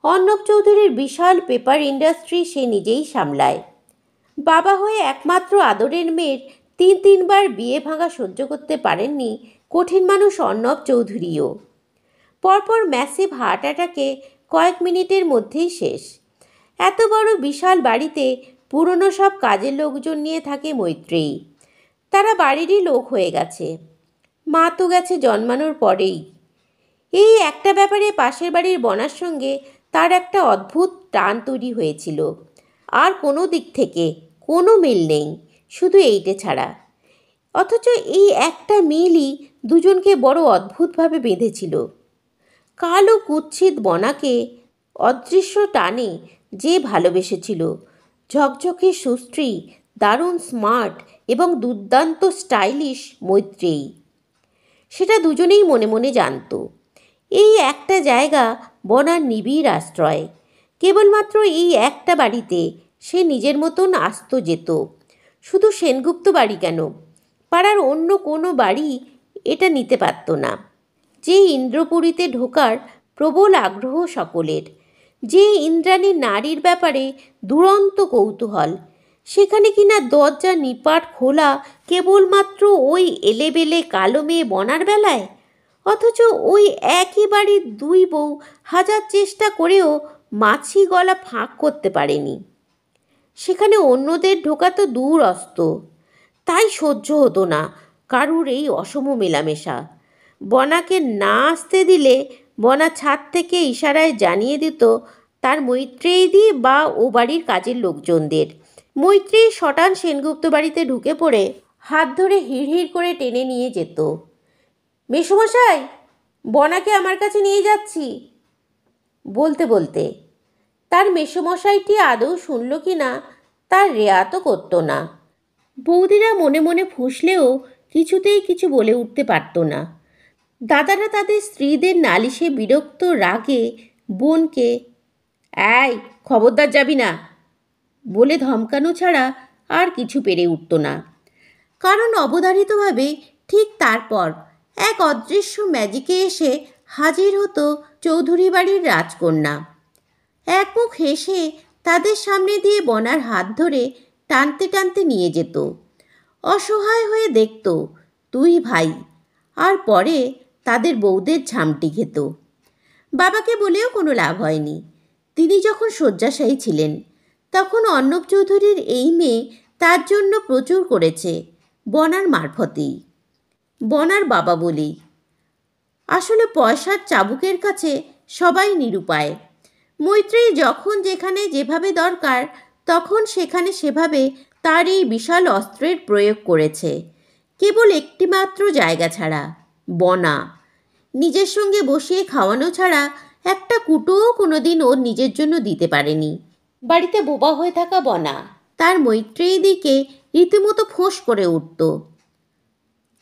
অর্ণব চৌধুরীর বিশাল পেপার ইন্ডাস্ট্রি সে নিজেই সামলায়। বাবা হয়ে একমাত্র আদরের মেয়ের 3বার বিয়ে ভাঙা সহ্য করতে পারেননি কঠিন মানুষ অর্ণব চৌধুরীও। পরপর ম্যাসিভ হার্ট অ্যাটাকে কয়েক মিনিটের মধ্যেই শেষ। এত বড় বিশাল বাড়িতে পুরনো সব কাজের লোকজন নিয়ে থাকে মৈত্রেয়ী। তারা বাড়িরই লোক হয়ে গেছে। মা তো গেছে জন্মানোর পরেই। এই একটা ব্যাপারে পাশের বাড়ির বনার সঙ্গে তার একটা অদ্ভুত টান তৈরি হয়েছিল। আর কোনো দিক থেকে কোনো মিল নেই, শুধু এইটে ছাড়া। অথচ এই একটা মিলই দুজনকে বড় অদ্ভুতভাবে বেঁধেছিল। কালো কুৎসিত বনাকে অদৃশ্য টানে যে ভালোবেসেছিল, ঝকঝকে সুশ্রী, দারুণ স্মার্ট এবং দুর্দান্ত স্টাইলিশ মৈত্রেয়ী, সেটা দুজনেই মনে মনে জানত। এই একটা জায়গা বনার নিবিড় আশ্রয়। কেবলমাত্র এই একটা বাড়িতে সে নিজের মতন আসত যেত। শুধু সেনগুপ্ত বাড়ি কেন, পাড়ার অন্য কোনো বাড়ি এটা নিতে পারত না। যে ইন্দ্রপুরীতে ঢোকার প্রবল আগ্রহ সকলের, যে ইন্দ্রাণী নারীর ব্যাপারে দুরন্ত কৌতূহল, সেখানে কিনা দরজা নিপাট খোলা কেবলমাত্র ওই এলেবেলে কালো মেয়ে বনার বেলায়। অথচ ওই একই বাড়ির দুই বউ হাজার চেষ্টা করেও মাছি গলা ফাঁক করতে পারেনি। সেখানে অন্যদের ঢোকা তো দূরস্ত, তাই সহ্য হতো না কারুর এই অসম মেলামেশা। বনাকে না আসতে দিলে বনা ছাদ থেকে ইশারায় জানিয়ে দিত তার মৈত্রেয়ীদি বা ও বাড়ির কাজের লোকজনদের, মৈত্রী শটান সেনগুপ্ত বাড়িতে ঢুকে পড়ে হাত ধরে হিড়হিড় করে টেনে নিয়ে যেত। মেসোমশাই, বনাকে আমার কাছে নিয়ে যাচ্ছি বলতে বলতে। তার মেসোমশাইটি আদৌ শুনল কি না তার রেয়াতও করত না। বৌদিরা মনে মনে ফুঁসলেও কিছুতেই কিছু বলে উঠতে পারত না। দাদারা তাদের স্ত্রীদের নালিশে বিরক্ত রাগে বোনকে এই খবরদার যাবি না বলে ধমকানো ছাড়া আর কিছু পেরে উঠত না। কারণ অবধারিতভাবে ঠিক তারপর এক অদৃশ্য ম্যাজিকে এসে হাজির হতো চৌধুরী বাড়ির রাজকন্যা। এক মুখ হেসে তাদের সামনে দিয়ে বনার হাত ধরে টানতে টানতে নিয়ে যেত। অসহায় হয়ে দেখত দুই ভাই, আর পরে তাদের বউদের ঝামটি খেত। বাবাকে বলেও কোনো লাভ হয়নি। তিনি যখন শয্যাশায়ী ছিলেন তখন অর্ণব চৌধুরীর এই মেয়ে তার জন্য প্রচুর করেছে, বনার মারফতেই, বনার বাবা বলেই। আসলে পয়সার চাবুকের কাছে সবাই নিরুপায়। মৈত্রী যখন যেখানে যেভাবে দরকার তখন সেখানে সেভাবে তার এই বিশাল অস্ত্রের প্রয়োগ করেছে। কেবল একটিমাত্র জায়গা ছাড়া, বনা। নিজের সঙ্গে বসিয়ে খাওয়ানো ছাড়া একটা কুটোও কোনো দিন ওর নিজের জন্য দিতে পারেনি। বাড়িতে বোবা হয়ে থাকা বনা তার মৈত্রেয়ী দিকে রীতিমতো ফোঁস করে উঠত।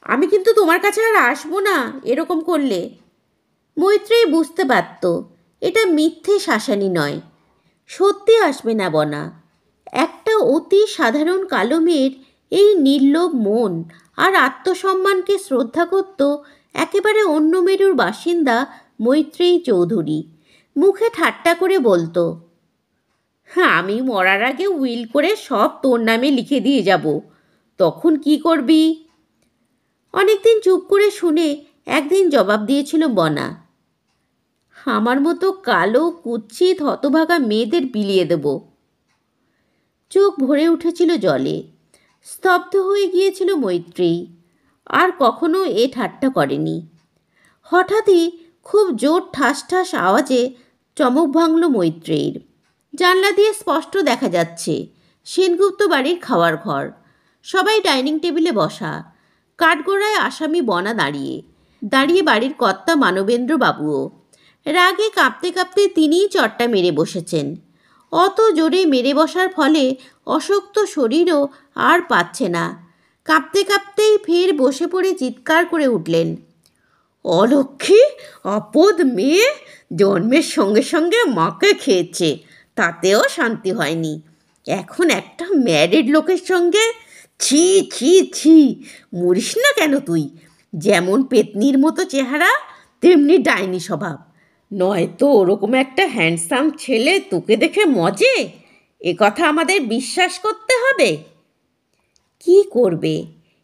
আমি কিন্তু তোমার কাছে আর আসবো না এরকম করলে। মৈত্রেয়ী বুঝতে পারত এটা মিথ্যে শাসানি নয়, সত্যি আসবে না বনা। একটা অতি সাধারণ কালো মেয়ের এই নির্লোভ মন আর আত্মসম্মানকে শ্রদ্ধা করত একেবারে অন্য মেরুর বাসিন্দা মৈত্রেয়ী চৌধুরী। মুখে ঠাট্টা করে বলতো, হ্যাঁ, আমি মরার আগে উইল করে সব তোর নামে লিখে দিয়ে যাব, তখন কি করবি? অনেকদিন চুপ করে শুনে একদিন জবাব দিয়েছিল বনা, আমার মতো কালো কুৎসিত হতভাগা মেয়েদের বিলিয়ে দেব। চোখ ভরে উঠেছিল জলে। স্তব্ধ হয়ে গিয়েছিল মৈত্রেয়ী। আর কখনো এ ঠাট্টা করেনি। হঠাৎই খুব জোর ঠাস ঠাস আওয়াজে চমক ভাঙল মৈত্রেয়ীর। জানলা দিয়ে স্পষ্ট দেখা যাচ্ছে সেনগুপ্ত বাড়ির খাওয়ার ঘর। সবাই ডাইনিং টেবিলে বসা। কাঠগোড়ায় আসামি বনা দাঁড়িয়ে দাঁড়িয়ে বাড়ির কর্তা মানবেন্দ্র বাবুও। রাগে কাঁপতে কাঁপতে তিনিই চটটা মেরে বসেছেন। অত জোরে মেরে বসার ফলে অশক্ত শরীরও আর পাচ্ছে না। কাঁপতে কাঁপতেই ফের বসে পড়ে চিৎকার করে উঠলেন, অলক্ষ্মী অপদ মেয়ে, জন্মের সঙ্গে সঙ্গে মাকে খেয়েছে, তাতেও শান্তি হয়নি, এখন একটা ম্যারিড লোকের সঙ্গে। ছি ছি ছি, মরিস না কেন তুই? যেমন পেতনির মতো চেহারা তেমনি ডাইনি স্বভাব। নয়তো ওরকম একটা হ্যান্ডসাম ছেলে তোকে দেখে মজে, এ কথা আমাদের বিশ্বাস করতে হবে। কি করবে,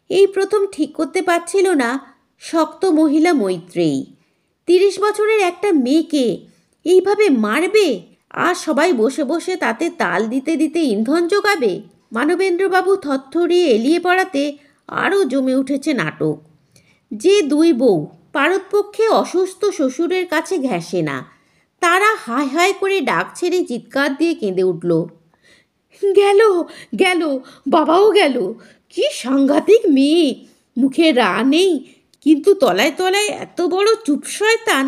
এই প্রথম ঠিক করতে পারছিল না শক্ত মহিলা মৈত্রেয়ী। 30 বছরের একটা মেয়েকে এইভাবে মারবে, আর সবাই বসে বসে তাতে তাল দিতে দিতে ইন্ধন জোগাবে। মানবেন্দ্রবাবু থরথরিয়ে এলিয়ে পড়াতে আরও জমে উঠেছে নাটক। যে দুই বউ পারতপক্ষে অসুস্থ শ্বশুরের কাছে ঘেঁষে না, তারা হায় হায় করে ডাক ছেড়ে চিৎকার দিয়ে কেঁদে উঠল, গেল গেল, বাবাও গেল, কি সাংঘাতিক মেয়ে, মুখে রা নেই কিন্তু তলায় তলায় এত বড় চুপ শয়তান।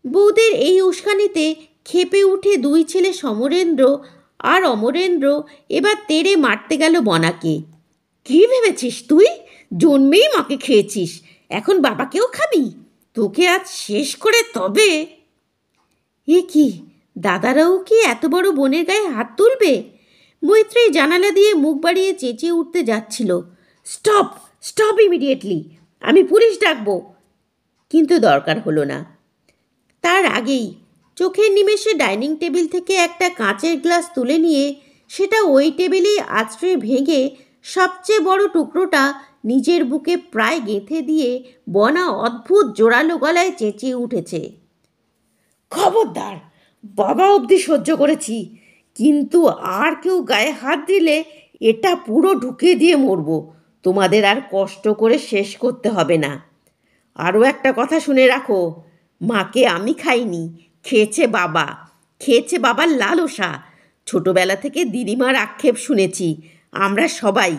বউদের এই উস্কানিতে ক্ষেপে উঠে দুই ছেলে সমরেন্দ্র আর অমরেন্দ্র এবার তেড়ে মারতে গেল বনাকে। কী ভেবেছিস তুই? জন্মেই মাকে খেয়েছিস, এখন বাবাকেও খাবি? তোকে আজ শেষ করে তবে। এ কি, দাদারাও কি এত বড় বোনের গায়ে হাত তুলবে? মৈত্রেয়ী জানালা দিয়ে মুখ বাড়িয়ে চেঁচিয়ে উঠতে যাচ্ছিল, স্টপ স্টপ ইমিডিয়েটলি, আমি পুলিশ ডাকবো। কিন্তু দরকার হলো না। তার আগেই চোখের নিমেষে ডাইনিং টেবিল থেকে একটা কাঁচের গ্লাস তুলে নিয়ে সেটা ওই টেবিলেই আছড়ে ভেঙে সবচেয়ে বড় টুকরোটা নিজের বুকে প্রায় গেঁথে দিয়ে বনা অদ্ভুত জোরালো গলায় চেঁচিয়ে উঠেছে, খবরদার, বাবা অবধি সহ্য করেছি, কিন্তু আর কেউ গায়ে হাত দিলে এটা পুরো ঢুকে দিয়ে মরব, তোমাদের আর কষ্ট করে শেষ করতে হবে না। আরও একটা কথা শুনে রাখো, মাকে আমি খাইনি, খেয়েছে বাবা, খেয়েছে বাবার লালসা। ছোটবেলা থেকে দিদিমার আক্ষেপ শুনেছি আমরা সবাই।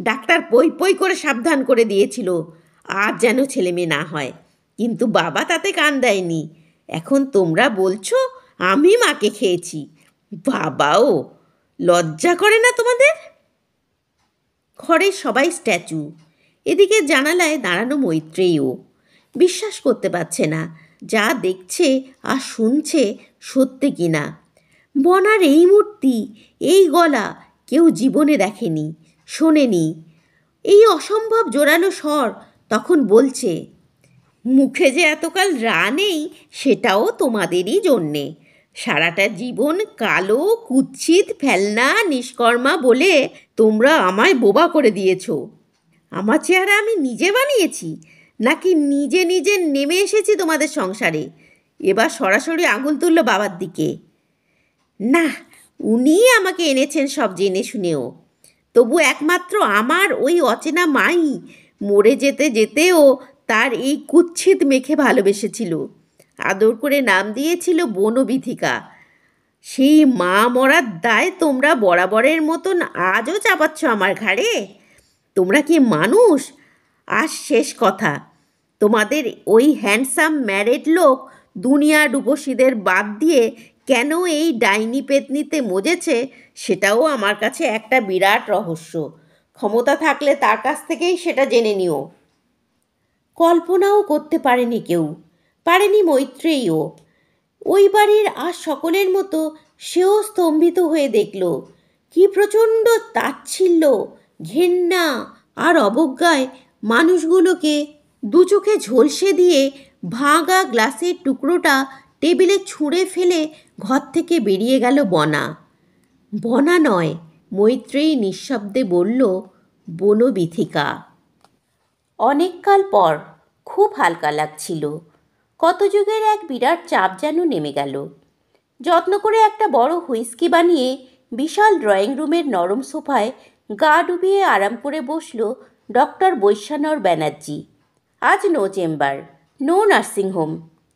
ডাক্তার পই পই করে সাবধান করে দিয়েছিল আর যেন ছেলেমেয়ে না হয়, কিন্তু বাবা তাতে কান দেয়নি। এখন তোমরা বলছো আমি মাকে খেয়েছি, বাবাও লজ্জা করে না তোমাদের? ঘরে সবাই স্ট্যাচু। এদিকে জানালায় দাঁড়ানো মৈত্রেয়ীও বিশ্বাস করতে পারছে না যা দেখছে আর শুনছে সত্যি কিনা। বনার এই মূর্তি, এই গলা কেউ জীবনে দেখেনি, শোনেনি। এই অসম্ভব জোরালো স্বর তখন বলছে, মুখে যে এতকাল রা নেই সেটাও তোমাদেরই জন্যে। সারাটা জীবন কালো কুৎসিত ফেলনা নিষ্কর্মা বলে তোমরা আমায় বোবা করে দিয়েছ। আমার চেহারা আমি নিজে বানিয়েছি নাকি নিজে নিজে নেমে এসেছি তোমাদের সংসারে? এবার সরাসরি আঙুল তুলল বাবার দিকে। না, উনিই আমাকে এনেছেন সব জেনে শুনেও। তবু একমাত্র আমার ওই অচেনা মাই মরে যেতে যেতেও তার এই কুৎসিত মেখে ভালোবেসেছিল, আদর করে নাম দিয়েছিল বনবিথিকা। সেই মা মরার দায় তোমরা বরাবরের মতন আজও চাপাচ্ছ আমার ঘাড়ে। তোমরা কি মানুষ? আর শেষ কথা, তোমাদের ওই হ্যান্ডসাম ম্যারেড লোক দুনিয়া রূপসীদের বাদ দিয়ে কেন এই ডাইনি পেতনিতে মজেছে সেটাও আমার কাছে একটা বিরাট রহস্য। ক্ষমতা থাকলে তার কাছ থেকেই সেটা জেনে নিও। কল্পনাও করতে পারেনি কেউ, পারেনি মৈত্রেয়ীও। ওই বাড়ির আর সকলের মতো সেও স্তম্ভিত হয়ে দেখল কি প্রচণ্ড তাচ্ছিল্য, ঘেন্না আর অবজ্ঞায় মানুষগুলোকে দু চোখে ঝলসে দিয়ে ভাঙা গ্লাসের টুকরোটা টেবিলে ছুঁড়ে ফেলে ঘর থেকে বেরিয়ে গেল বনা। বনা নয়, মৈত্রেয়ী নিঃশব্দে বলল, বনবিথিকা। অনেককাল পর খুব হালকা লাগছিল। কত যুগের এক বিরাট চাপ যেন নেমে গেল। যত্ন করে একটা বড় হুইস্কি বানিয়ে বিশাল ড্রয়িং রুমের নরম সোফায় গা ডুবিয়ে আরাম করে বসল ডক্টর বৈশ্যানর ব্যানার্জি। আজ নো চেম্বার, নো নার্সিংহোম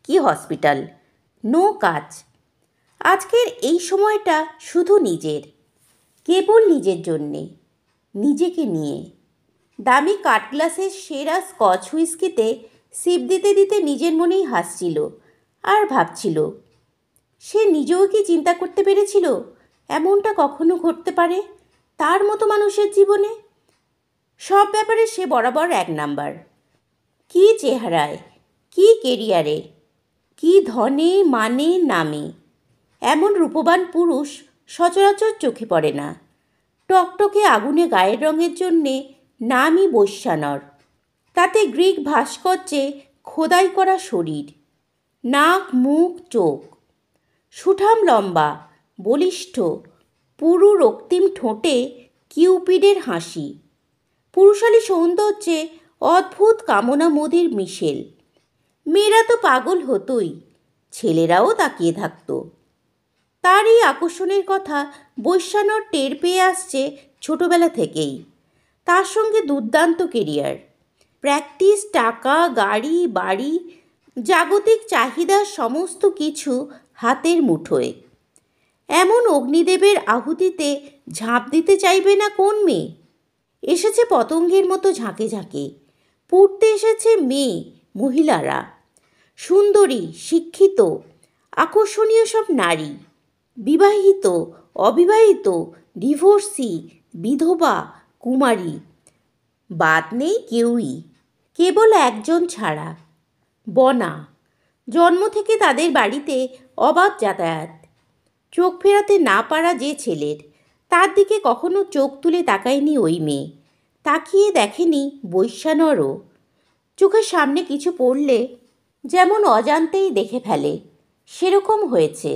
কি হসপিটাল, নো কাজ। আজকের এই সময়টা শুধু নিজের, কেবল নিজের জন্যে, নিজেকে নিয়ে। দামি কাঠগ্লাসের সেরা স্কচ হুইস্কিতে সিপ দিতে দিতে নিজের মনেই হাসছিল আর ভাবছিল, সে নিজেও কি চিন্তা করতে পেরেছিল এমনটা কখনো ঘটতে পারে তার মতো মানুষের জীবনে? সব ব্যাপারে সে বরাবর এক নাম্বার। কি চেহারায়, কি কেরিয়ারে, কি ধনে মানে নামে। এমন রূপবান পুরুষ সচরাচর চোখে পড়ে না। টকটকে আগুনে গায়ের রঙের জন্যে নামই বৈশ্যানর। তাতে গ্রিক ভাস্কর্যে খোদাই করা শরীর, নাক মুখ চোখ, সুঠাম লম্বা বলিষ্ঠ পুরু রক্তিম ঠোঁটে কিউপিডের হাসি, পুরুষালী সৌন্দর্যে অদ্ভুত কামনা মোদির মিশেল। মেয়েরা তো পাগল হতোই, ছেলেরাও তাকিয়ে থাকত। তার এই আকর্ষণের কথা বৈশ্যানর টের পেয়ে আসছে ছোটবেলা থেকেই। তার সঙ্গে দুর্দান্ত কেরিয়ার, প্র্যাকটিস, টাকা, গাড়ি, বাড়ি, জাগতিক চাহিদার সমস্ত কিছু হাতের মুঠোয়। এমন অগ্নিদেবের আহুতিতে ঝাঁপ দিতে চাইবে না কোন মেয়ে? এসেছে পতঙ্গের মতো ঝাঁকে ঝাঁকে, পড়তে এসেছে মেয়ে, মহিলারা, সুন্দরী, শিক্ষিত, আকর্ষণীয় সব নারী, বিবাহিত, অবিবাহিত, ডিভোর্সি, বিধবা, কুমারী। বাদ নেই কেউই, কেবল একজন ছাড়া, বনা। জন্ম থেকে তাদের বাড়িতে অবাধ যাতায়াত। চোখ ফেরাতে না পারা যে ছেলের, তার দিকে কখনো চোখ তুলে তাকায়নি ওই মেয়ে, তাকিয়ে দেখেনি বৈশ্যানরও। চোখের সামনে কিছু পড়লে যেমন অজান্তেই দেখে ফেলে, সেরকম হয়েছে।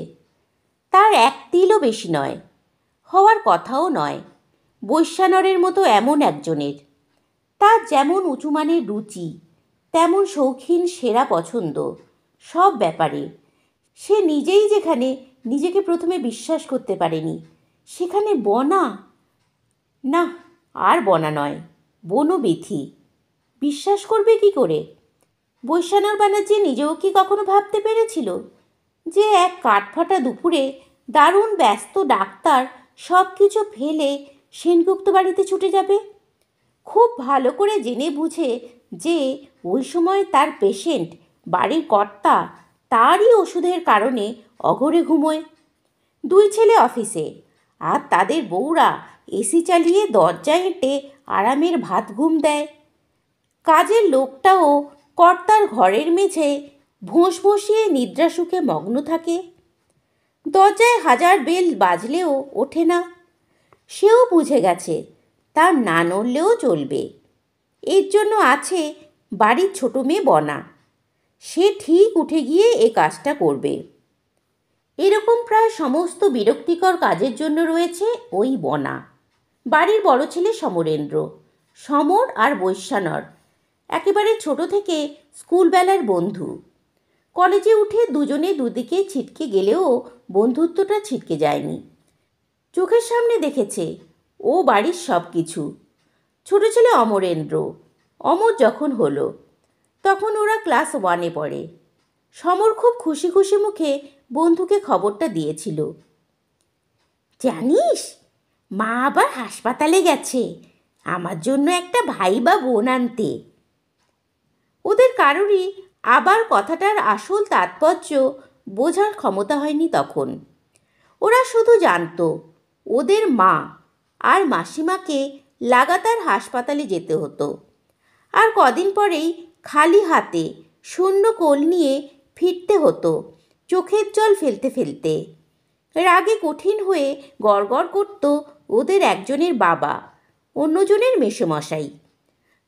তার এক তিলও বেশি নয়, হওয়ার কথাও নয় বৈশ্যানরের মতো এমন একজনের। তার যেমন উঁচুমানের রুচি, তেমন শৌখিন সেরা পছন্দ সব ব্যাপারে। সে নিজেই যেখানে নিজেকে প্রথমে বিশ্বাস করতে পারেনি, সেখানে বনা। না, আর বনা নয়, বনবিথি। বিশ্বাস করবে কি করে? বৈশ্যানর ব্যানার্জি নিজেও কি কখনো ভাবতে পেরেছিল যে এক কাঠফাটা দুপুরে দারুণ ব্যস্ত ডাক্তার সব কিছু ফেলে সেনগুপ্ত বাড়িতে ছুটে যাবে? খুব ভালো করে জেনে বুঝে যে ওই সময় তার পেশেন্ট, বাড়ির কর্তা, তারই ওষুধের কারণে অঘরে ঘুমোয়। দুই ছেলে অফিসে, আর তাদের বউরা এসি চালিয়ে দরজায় হেঁটে আরামের ভাত ঘুম দেয়। কাজের লোকটাও কর্তার ঘরের মেঝে ভোঁস বসিয়ে নিদ্রাসুখে মগ্ন থাকে। দরজায় হাজার বেল বাজলেও ওঠে না। সেও বুঝে গেছে তার না নড়লেও চলবে। এর জন্য আছে বাড়ির ছোট মেয়ে বনা। সে ঠিক উঠে গিয়ে এ কাজটা করবে। এরকম প্রায় সমস্ত বিরক্তিকর কাজের জন্য রয়েছে ওই বনা। বাড়ির বড় ছেলে সমরেন্দ্র। সমর আর বৈশ্যানর একেবারে ছোট থেকে স্কুলবেলার বন্ধু। কলেজে উঠে দুজনে দুদিকে ছিটকে গেলেও বন্ধুত্বটা ছিটকে যায়নি। চোখের সামনে দেখেছে ও বাড়ির সব কিছু। ছোট ছেলে অমরেন্দ্র, অমর যখন হলো তখন ওরা ক্লাস 1-এ পড়ে। সমর খুব খুশি খুশি মুখে বন্ধুকে খবরটা দিয়েছিল। জানিস, মা আবার হাসপাতালে গেছে আমার জন্য একটা ভাই বা বোন আনতে। ওদের কারোরই আবার কথাটার আসল তাৎপর্য বোঝার ক্ষমতা হয়নি তখন। ওরা শুধু জানতো ওদের মা আর মাসিমাকে লাগাতার হাসপাতালে যেতে হতো, আর কদিন পরেই খালি হাতে শূন্য কোল নিয়ে ফিরতে হতো চোখের জল ফেলতে ফেলতে। রাগে কঠিন হয়ে গড়গড় করত ওদের একজনের বাবা, অন্যজনের মেসোমশাই।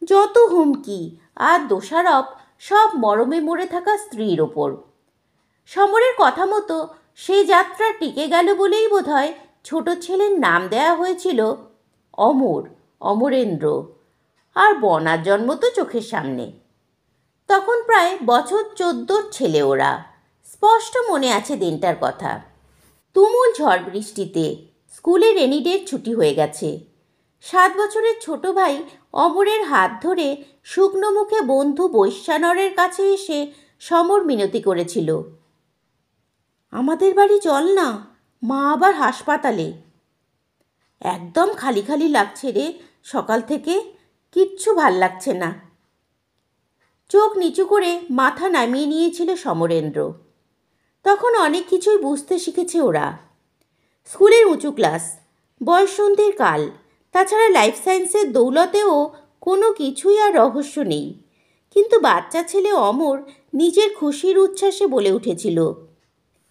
যত হুমকি আর দোষারোপ সব মরমে মরে থাকা স্ত্রীর ওপর। সমরের কথা মতো সে যাত্রা টিকে গেল বলেই বোধহয় ছোট ছেলের নাম দেয়া হয়েছিল অমর, অমরেন্দ্র। আর বনার জন্ম তো চোখের সামনে। তখন প্রায় বছর 14 ছেলে ওরা। স্পষ্ট মনে আছে দিনটার কথা। তুমুল ঝড় বৃষ্টিতে স্কুলে রেনিডের ছুটি হয়ে গেছে। 7 বছরের ছোট ভাই অমরের হাত ধরে শুকনো মুখে বন্ধু বৈশ্যানরের কাছে এসে সমর মিনতি করেছিল, আমাদের বাড়ি চল না, মা আবার হাসপাতালে। একদম খালি খালি লাগছে রে, সকাল থেকে কিচ্ছু ভাল লাগছে না। চোখ নিচু করে মাথা নামিয়ে নিয়েছিল সমরেন্দ্র। তখন অনেক কিছুই বুঝতে শিখেছে ওরা। স্কুলের উঁচু ক্লাস, বয়ঃসন্ধির কাল, তাছাড়া লাইফ সায়েন্সের দৌলতেও কোনো কিছুই আর রহস্য নেই। কিন্তু বাচ্চা ছেলে অমর নিজের খুশির উচ্ছ্বাসে বলে উঠেছিল,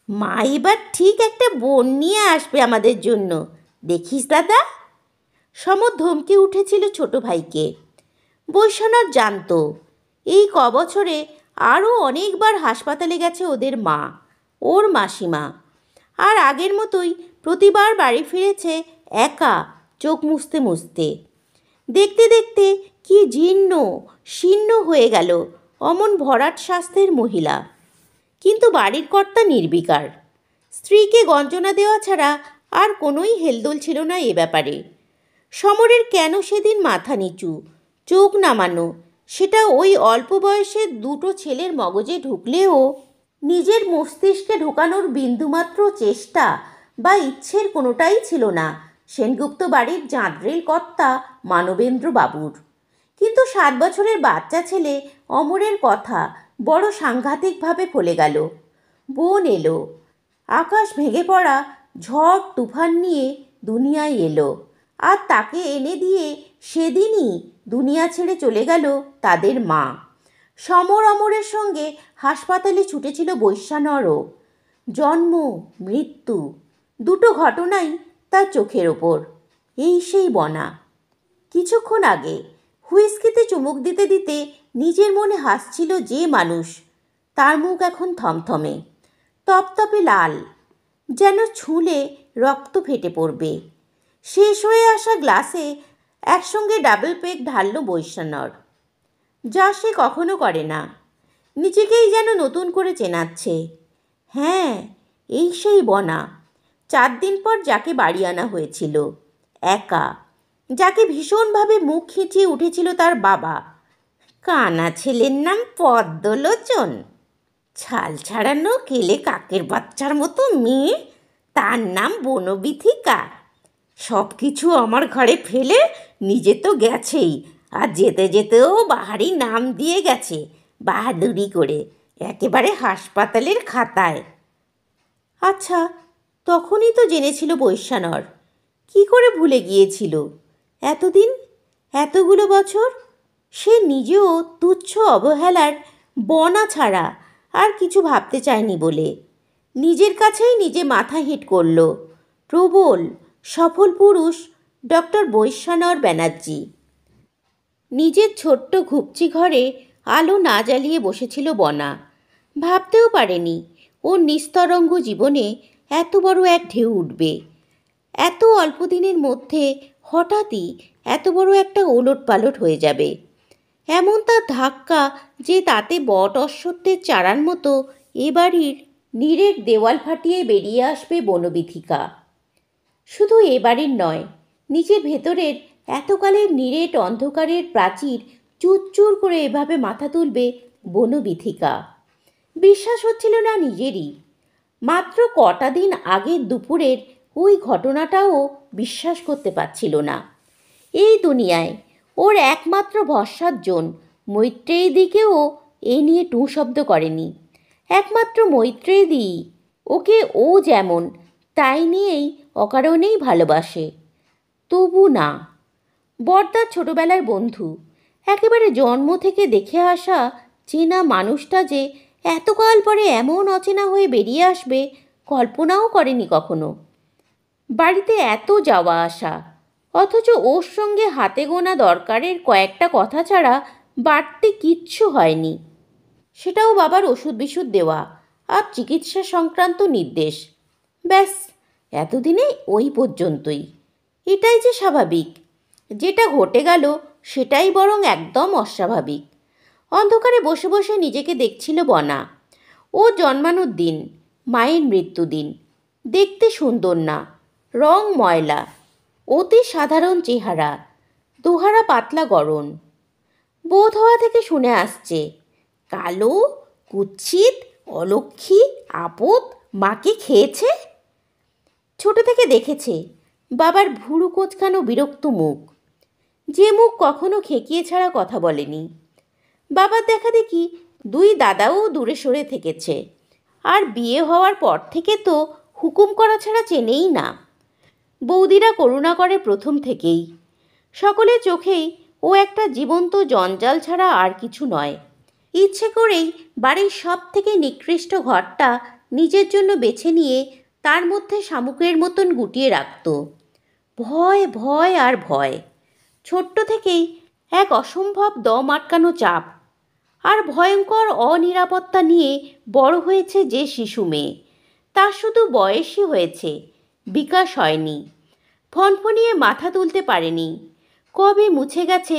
মা এবার ঠিক একটা বোন নিয়ে আসবে আমাদের জন্য, দেখিস দাদা। সমর ধমকে উঠেছিল ছোট ভাইকে। বৈশ্বনাথ জানত এই কবছরে আরও অনেকবার হাসপাতালে গেছে ওদের মা, ওর মাসিমা। আর আগের মতোই প্রতিবার বাড়ি ফিরেছে একা, চোখ মুছতে মুছতে। দেখতে দেখতে কি জীর্ণ শীর্ণ হয়ে গেল অমন ভরাট স্বাস্থ্যের মহিলা। কিন্তু বাড়ির কর্তা নির্বিকার। স্ত্রীকে গঞ্জনা দেওয়া ছাড়া আর কোনোই হেলদোল ছিল না এ ব্যাপারে। সমরের কেন সেদিন মাথা নিচু, চোখ নামানো, সেটা ওই অল্প বয়সের দুটো ছেলের মগজে ঢুকলেও নিজের মস্তিষ্কে ঢোকানোর বিন্দুমাত্র চেষ্টা বা ইচ্ছের কোনোটাই ছিল না সেনগুপ্ত বাড়ির জাঁদরেল কর্তা মানবেন্দ্র বাবুর। কিন্তু 7 বছরের বাচ্চা ছেলে অমরের কথা বড় সাংঘাতিকভাবে ফলে গেল। বোন এলো, আকাশ ভেঙে পড়া ঝড় তুফান নিয়ে দুনিয়ায় এলো, আর তাকে এনে দিয়ে সেদিনই দুনিয়া ছেড়ে চলে গেল তাদের মা। সমর অমরের সঙ্গে হাসপাতালে ছুটেছিল বৈশ্যানরও। জন্ম মৃত্যু দুটো ঘটনাই তার চোখের ওপর। এই সেই বনা। কিছুক্ষণ আগে হুইস্কিতে চুমুক দিতে দিতে নিজের মনে হাসছিল যে মানুষ, তার মুখ এখন থমথমে, তপতপে লাল, যেন ছুঁলে রক্ত ফেটে পড়বে। শেষ হয়ে আসা গ্লাসে একসঙ্গে ডাবল পেগ ঢালল বৈশ্যানর, যা সে কখনো করে না। নিজেকেই যেন নতুন করে চেনাচ্ছে। হ্যাঁ, এই সেই বনা। 4 দিন পর যাকে বাড়ি আনা হয়েছিল একা, যাকে ভীষণভাবে মুখ খিঁচিয়ে উঠেছিল তার বাবা। কানা ছেলের নাম পদ্মলোচন। ছাল ছাড়ানো কেলে কাকের বাচ্চার মতো মেয়ে, তার নাম বনবিথিকা। সব কিছু আমার ঘরে ফেলে নিজে তো গেছেই, আর যেতে যেতেও বাহারি নাম দিয়ে গেছে, বাহাদুরি করে, একেবারে হাসপাতালের খাতায়। আচ্ছা, তখনই তো জেনেছিল বৈশ্যানর, কি করে ভুলে গিয়েছিল? এতদিন, এতগুলো বছর সে নিজেও তুচ্ছ অবহেলার বনা ছাড়া আর কিছু ভাবতে চায়নি বলে নিজের কাছেই নিজে মাথা হিট করল প্রবল সফল পুরুষ ডক্টর বৈশ্যানর ব্যানার্জি। নিজের ছোট্ট ঘুপচি ঘরে আলো না জ্বালিয়ে বসেছিল বনা। ভাবতেও পারেনি ওর নিস্তরঙ্গ জীবনে এত বড় এক ঢেউ উঠবে। এত অল্প দিনের মধ্যে হঠাৎই এত বড় একটা ওলটপালট হয়ে যাবে। এমন তার ধাক্কা যে তাতে বট অশ্বত্থের চারার মতো এ বাড়ির নিরেট দেওয়াল ফাটিয়ে বেরিয়ে আসবে বনবিথিকা। শুধু এ বাড়ির নয়, নিজের ভেতরের এতকালের নিরেট অন্ধকারের প্রাচীর চুরচুর করে এভাবে মাথা তুলবে বনবিথিকা। বিশ্বাস হচ্ছিল না নিজেরই। মাত্র কটা দিন আগের দুপুরের ওই ঘটনাটাও বিশ্বাস করতে পারছিল না। এই দুনিয়ায় ওর একমাত্র ভরসার জন মৈত্রেয়ীদিকেও এই নিয়ে টু শব্দ করেনি। একমাত্র মৈত্রেয়ীদি ওকে ও যেমন তাই নিয়েই অকারণেই ভালোবাসে। তবু না, বড়দার ছোটবেলার বন্ধু, একেবারে জন্ম থেকে দেখে আসা চেনা মানুষটা যে এতকাল পরে এমন অচেনা হয়ে বেরিয়ে আসবে কল্পনাও করেনি কখনো। বাড়িতে এত যাওয়া আসা, অথচ ওর সঙ্গে হাতে গোনা দরকারের কয়েকটা কথা ছাড়া বাড়তি কিচ্ছু হয়নি। সেটাও বাবার ওষুধ বিষুধ দেওয়া আর চিকিৎসা সংক্রান্ত নির্দেশ। ব্যাস, এতদিনে ওই পর্যন্তই। এটাই যে স্বাভাবিক। যেটা ঘটে গেল সেটাই বরং একদম অস্বাভাবিক। অন্ধকারে বসে বসে নিজেকে দেখছিল বনা। ও জন্মানোর দিন, মায়ের মৃত্যুদিন। দেখতে সুন্দর না, রং ময়লা, অতি সাধারণ চেহারা, দোহারা পাতলা গড়ন। বোধ হওয়া থেকে শুনে আসছে, কালো, কুৎসিত, অলক্ষী, আপদ, মাকে খেয়েছে। ছোট থেকে দেখেছে বাবার ভুরু কোঁচকানো বিরক্ত মুখ, যে মুখ কখনো খেকিয়ে ছাড়া কথা বলেনি। বাবার দেখা দেখি দুই দাদাও দূরে সরে থেকেছে, আর বিয়ে হওয়ার পর থেকে তো হুকুম করা ছাড়া চেনেই না। বৌদিরা করুণা করে প্রথম থেকেই। সকলের চোখেই ও একটা জীবন্ত জঞ্জাল ছাড়া আর কিছু নয়। ইচ্ছে করেই বাড়ির সব থেকে নিকৃষ্ট ঘরটা নিজের জন্য বেছে নিয়ে তার মধ্যে শামুকের মতন গুটিয়ে রাখত। ভয়, ভয় আর ভয়। ছোট্ট থেকেই এক অসম্ভব দম আটকানো চাপ আর ভয়ঙ্কর অনিরাপত্তা নিয়ে বড় হয়েছে যে শিশু মেয়ে, তার শুধু বয়সই হয়েছে, বিকাশ হয়নি। ফনফনিয়ে মাথা তুলতে পারেনি। কবে মুছে গেছে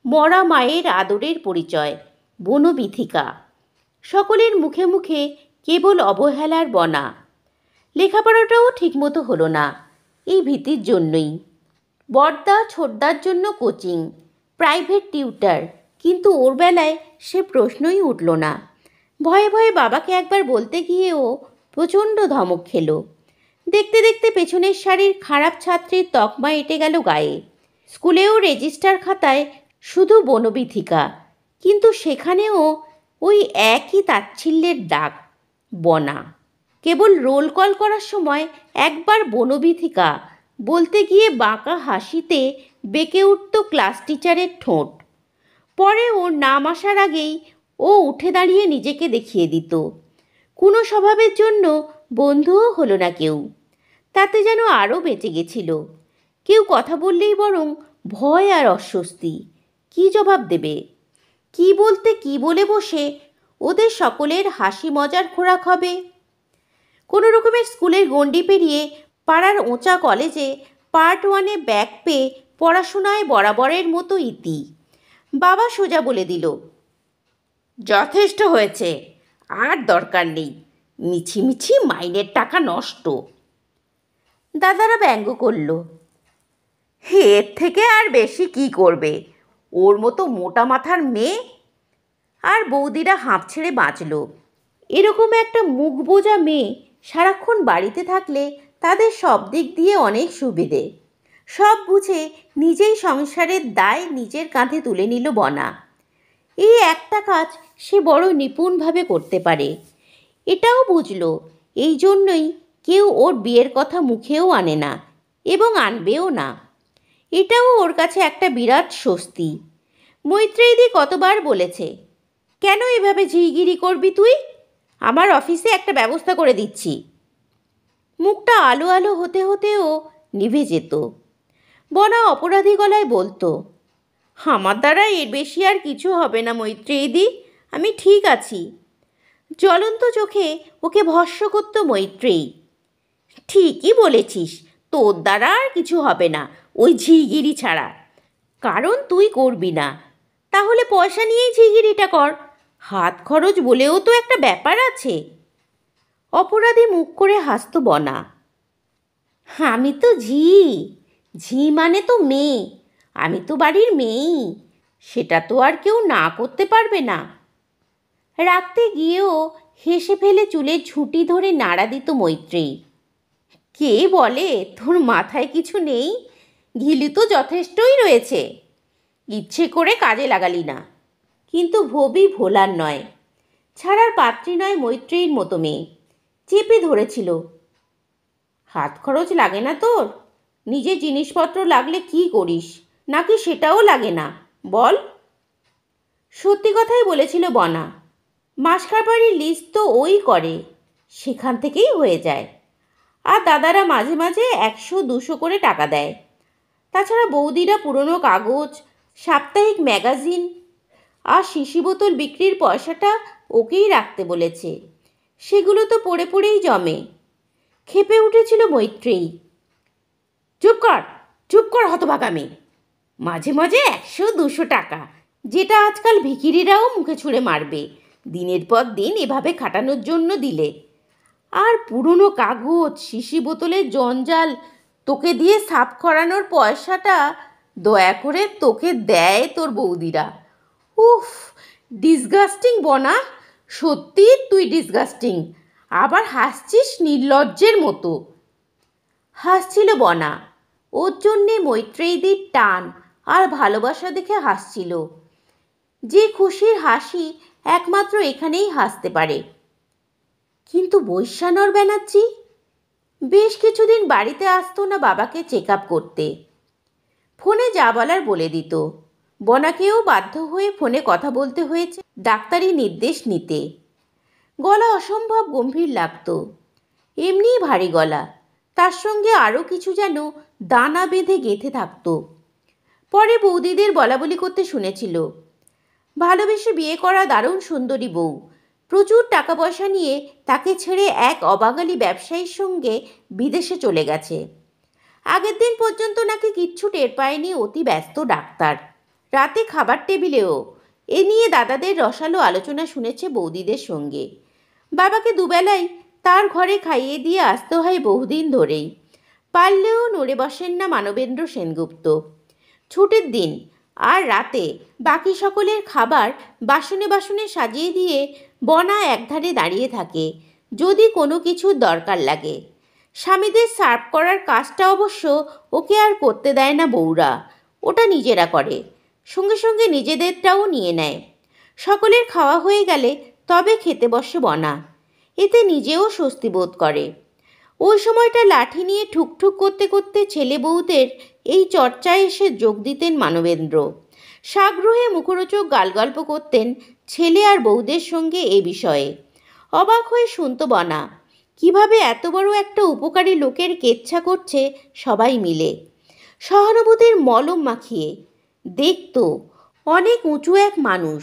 মরা মায়ের আদরের পরিচয়, বনবিথিকা। সকলের মুখে মুখে কেবল অবহেলার বনা। লেখাপড়াটাও ঠিকমতো হলো না এই ভীতির জন্যই। বড়দা ছোটদার জন্য কোচিং, প্রাইভেট টিউটার, কিন্তু ওর বেলায় সে প্রশ্নই উঠল না। ভয়ে ভয়ে বাবাকে একবার বলতে গিয়েও প্রচণ্ড ধমক খেল। দেখতে দেখতে পেছনের সারির খারাপ ছাত্রীর তকমা এঁটে গেল গায়ে। স্কুলেও রেজিস্টার খাতায় শুধু বনবিথিকা, কিন্তু সেখানেও ওই একই তাচ্ছিল্যের দাগ, বনা। কেবল রোল কল করার সময় একবার বনবিথিকা বলতে গিয়ে বাঁকা হাসিতে বেঁকে উঠত ক্লাস টিচারের ঠোঁট। পরে ওর নাম আসার আগেই ও উঠে দাঁড়িয়ে নিজেকে দেখিয়ে দিত। কোনো স্বভাবের জন্য বন্ধুও হলো না কেউ। তাতে যেন আরও বেঁচে গেছিল। কেউ কথা বললেই বরং ভয় আর অস্বস্তি। কী জবাব দেবে? কি বলতে কি বলে বসে ওদের সকলের হাসি মজার খোরাক হবে। কোনো রকমের স্কুলের গণ্ডি পেরিয়ে পাড়ার ওঁচা কলেজে পার্ট 1-এ ব্যাক পেয়ে পড়াশোনায় বরাবরের মতো ইতি। বাবা সোজা বলে দিল, যথেষ্ট হয়েছে, আর দরকার নেই, মিছিমিছি মাইনের টাকা নষ্ট। দাদারা ব্যঙ্গ করল, এর থেকে আর বেশি কি করবে, ওর মতো মোটা মাথার মেয়ে। আর বৌদিরা হাঁপ ছেড়ে বাঁচল। এরকম একটা মুখ বোঝা মেয়ে সারাক্ষণ বাড়িতে থাকলে তাদের সব দিক দিয়ে অনেক সুবিধে। সব বুঝে নিজেই সংসারের দায় নিজের কাঁধে তুলে নিল বনা। এই একটা কাজ সে বড় নিপুণভাবে করতে পারে, এটাও বুঝল। এই জন্যই কেউ ওর বিয়ের কথা মুখেও আনে না এবং আনবেও না। এটাও ওর কাছে একটা বিরাট স্বস্তি। মৈত্রেয়ীদি কতবার বলেছে, কেন এভাবে ঝিগিরি করবি তুই? আমার অফিসে একটা ব্যবস্থা করে দিচ্ছি। মুখটা আলো আলো হতে হতেও নিভে যেত। বনা অপরাধী গলায় বলতো, আমার দ্বারা এর বেশি আর কিছু হবে না মৈত্রেয়ীদি, আমি ঠিক আছি। জ্বলন্ত চোখে ওকে ভস্ম করত মৈত্রেয়ী। ঠিকই বলেছিস, তোর দ্বারা আর কিছু হবে না ওই ঝিগিরি ছাড়া। কারণ তুই করবি না, তাহলে পয়সা নিয়েই ঝিগিরিটা কর। হাত খরচ বলেও তো একটা ব্যাপার আছে। অপরাধী মুখ করে হাসত বনা। আমি তো ঝি মানে তো মেয়ে, আমি তো বাড়ির মেয়েই, সেটা তো আর কেউ না করতে পারবে না। রাখতে গিয়েও হেসে ফেলে চুলের ঝুঁটি ধরে নাড়া দিত মৈত্রেয়ী। কে বলে তোর মাথায় কিছু নেই? ঘিলু তো যথেষ্টই রয়েছে, ইচ্ছে করে কাজে লাগালি না। কিন্তু ভবি ভোলার নয়, ছাড়ার পাত্রী নয় মৈত্রেয়ীর মতো মেয়ে। চেপে ধরেছিল। হাত খরচ লাগে না তোর? নিজের জিনিসপত্র লাগলে কি করিস, নাকি সেটাও লাগে না বল? সত্যি কথাই বলেছিল বনা। মাসকাবারির লিস্ট তো ওই করে, সেখান থেকেই হয়ে যায়। আর দাদারা মাঝে মাঝে 100-200 করে টাকা দেয়। তাছাড়া বৌদিরা পুরনো কাগজ, সাপ্তাহিক ম্যাগাজিন আর শিশি বোতল বিক্রির পয়সাটা ওকেই রাখতে বলেছে। সেগুলো তো পড়ে পড়েই জমে। ক্ষেপে উঠেছিল মৈত্রেয়ী। চুপ কর হতভাগা মেয়ে। মাঝে মাঝে 100-200 টাকা, যেটা আজকাল ভিখিরিরাও মুখে ছুঁড়ে মারবে দিনের পর দিন এভাবে খাটানোর জন্য দিলে। আর পুরনো কাগজ, শিশি বোতলের জঞ্জাল তোকে দিয়ে সাফ করানোর পয়সাটা দয়া করে তোকে দেয় তোর বৌদিরা। উফ, ডিসগাস্টিং বনা, সত্যি তুই ডিসগাস্টিং। আবার হাসছিস নির্লজ্জের মতো। হাসছিল বনা। ওর জন্যে মৈত্রেয়ীদির টান আর ভালোবাসা দেখে হাসছিল। যে খুশির হাসি একমাত্র এখানেই হাসতে পারে। কিন্তু বৈশ্যানর ব্যানার্জি বেশ কিছুদিন বাড়িতে আসতো না বাবাকে চেক আপ করতে। ফোনে যা বলার বলে দিত। বনাকেও বাধ্য হয়ে ফোনে কথা বলতে হয়েছে ডাক্তারি নির্দেশ নিতে। গলা অসম্ভব গম্ভীর লাগতো, এমনিই ভারী গলা, তার সঙ্গে আরও কিছু যেন দানা বেঁধে গেঁথে থাকতো। পরে বৌদিদের বলাবলি করতে শুনেছিল, ভালোবেসে বিয়ে করা দারুণ সুন্দরী বউ প্রচুর টাকা পয়সা নিয়ে তাকে ছেড়ে এক অবাঙালি ব্যবসায়ীর সঙ্গে বিদেশে চলে গেছে। আগের দিন পর্যন্ত নাকি কিচ্ছু টের পায়নি অতি ব্যস্ত ডাক্তার। রাতে খাবার টেবিলেও এ নিয়ে দাদাদের রসালো আলোচনা শুনেছে বৌদিদের সঙ্গে। বাবাকে দুবেলাই তার ঘরে খাইয়ে দিয়ে আসতে হয় বহুদিন ধরেই। পারলেও নড়ে বসেন না মানবেন্দ্র সেনগুপ্ত। ছুটির দিন আর রাতে বাকি সকলের খাবার বাসনে বাসনে সাজিয়ে দিয়ে বনা একধারে দাঁড়িয়ে থাকে যদি কোনো কিছুর দরকার লাগে। স্বামীদের সার্ভ করার কাজটা অবশ্য ওকে আর করতে দেয় না বউরা, ওটা নিজেরা করে। সঙ্গে সঙ্গে নিজেদেরটাও নিয়ে নেয়। সকলের খাওয়া হয়ে গেলে তবে খেতে বসে বনা। এতে নিজেও স্বস্তি বোধ করে। ওই সময়টা লাঠি নিয়ে ঠুকঠুক করতে করতে ছেলে বউদের এই চর্চায় এসে যোগ দিতেন মানবেন্দ্র। সাগ্রহে মুখরোচক গালগল্প করতেন ছেলে আর বউদের সঙ্গে এ বিষয়ে। অবাক হয়ে শুনত বনা, কিভাবে এত বড় একটা উপকারী লোকের কেচ্ছা করছে সবাই মিলে। সহানুভূতির মলম মাখিয়ে দেখত অনেক উঁচু এক মানুষ,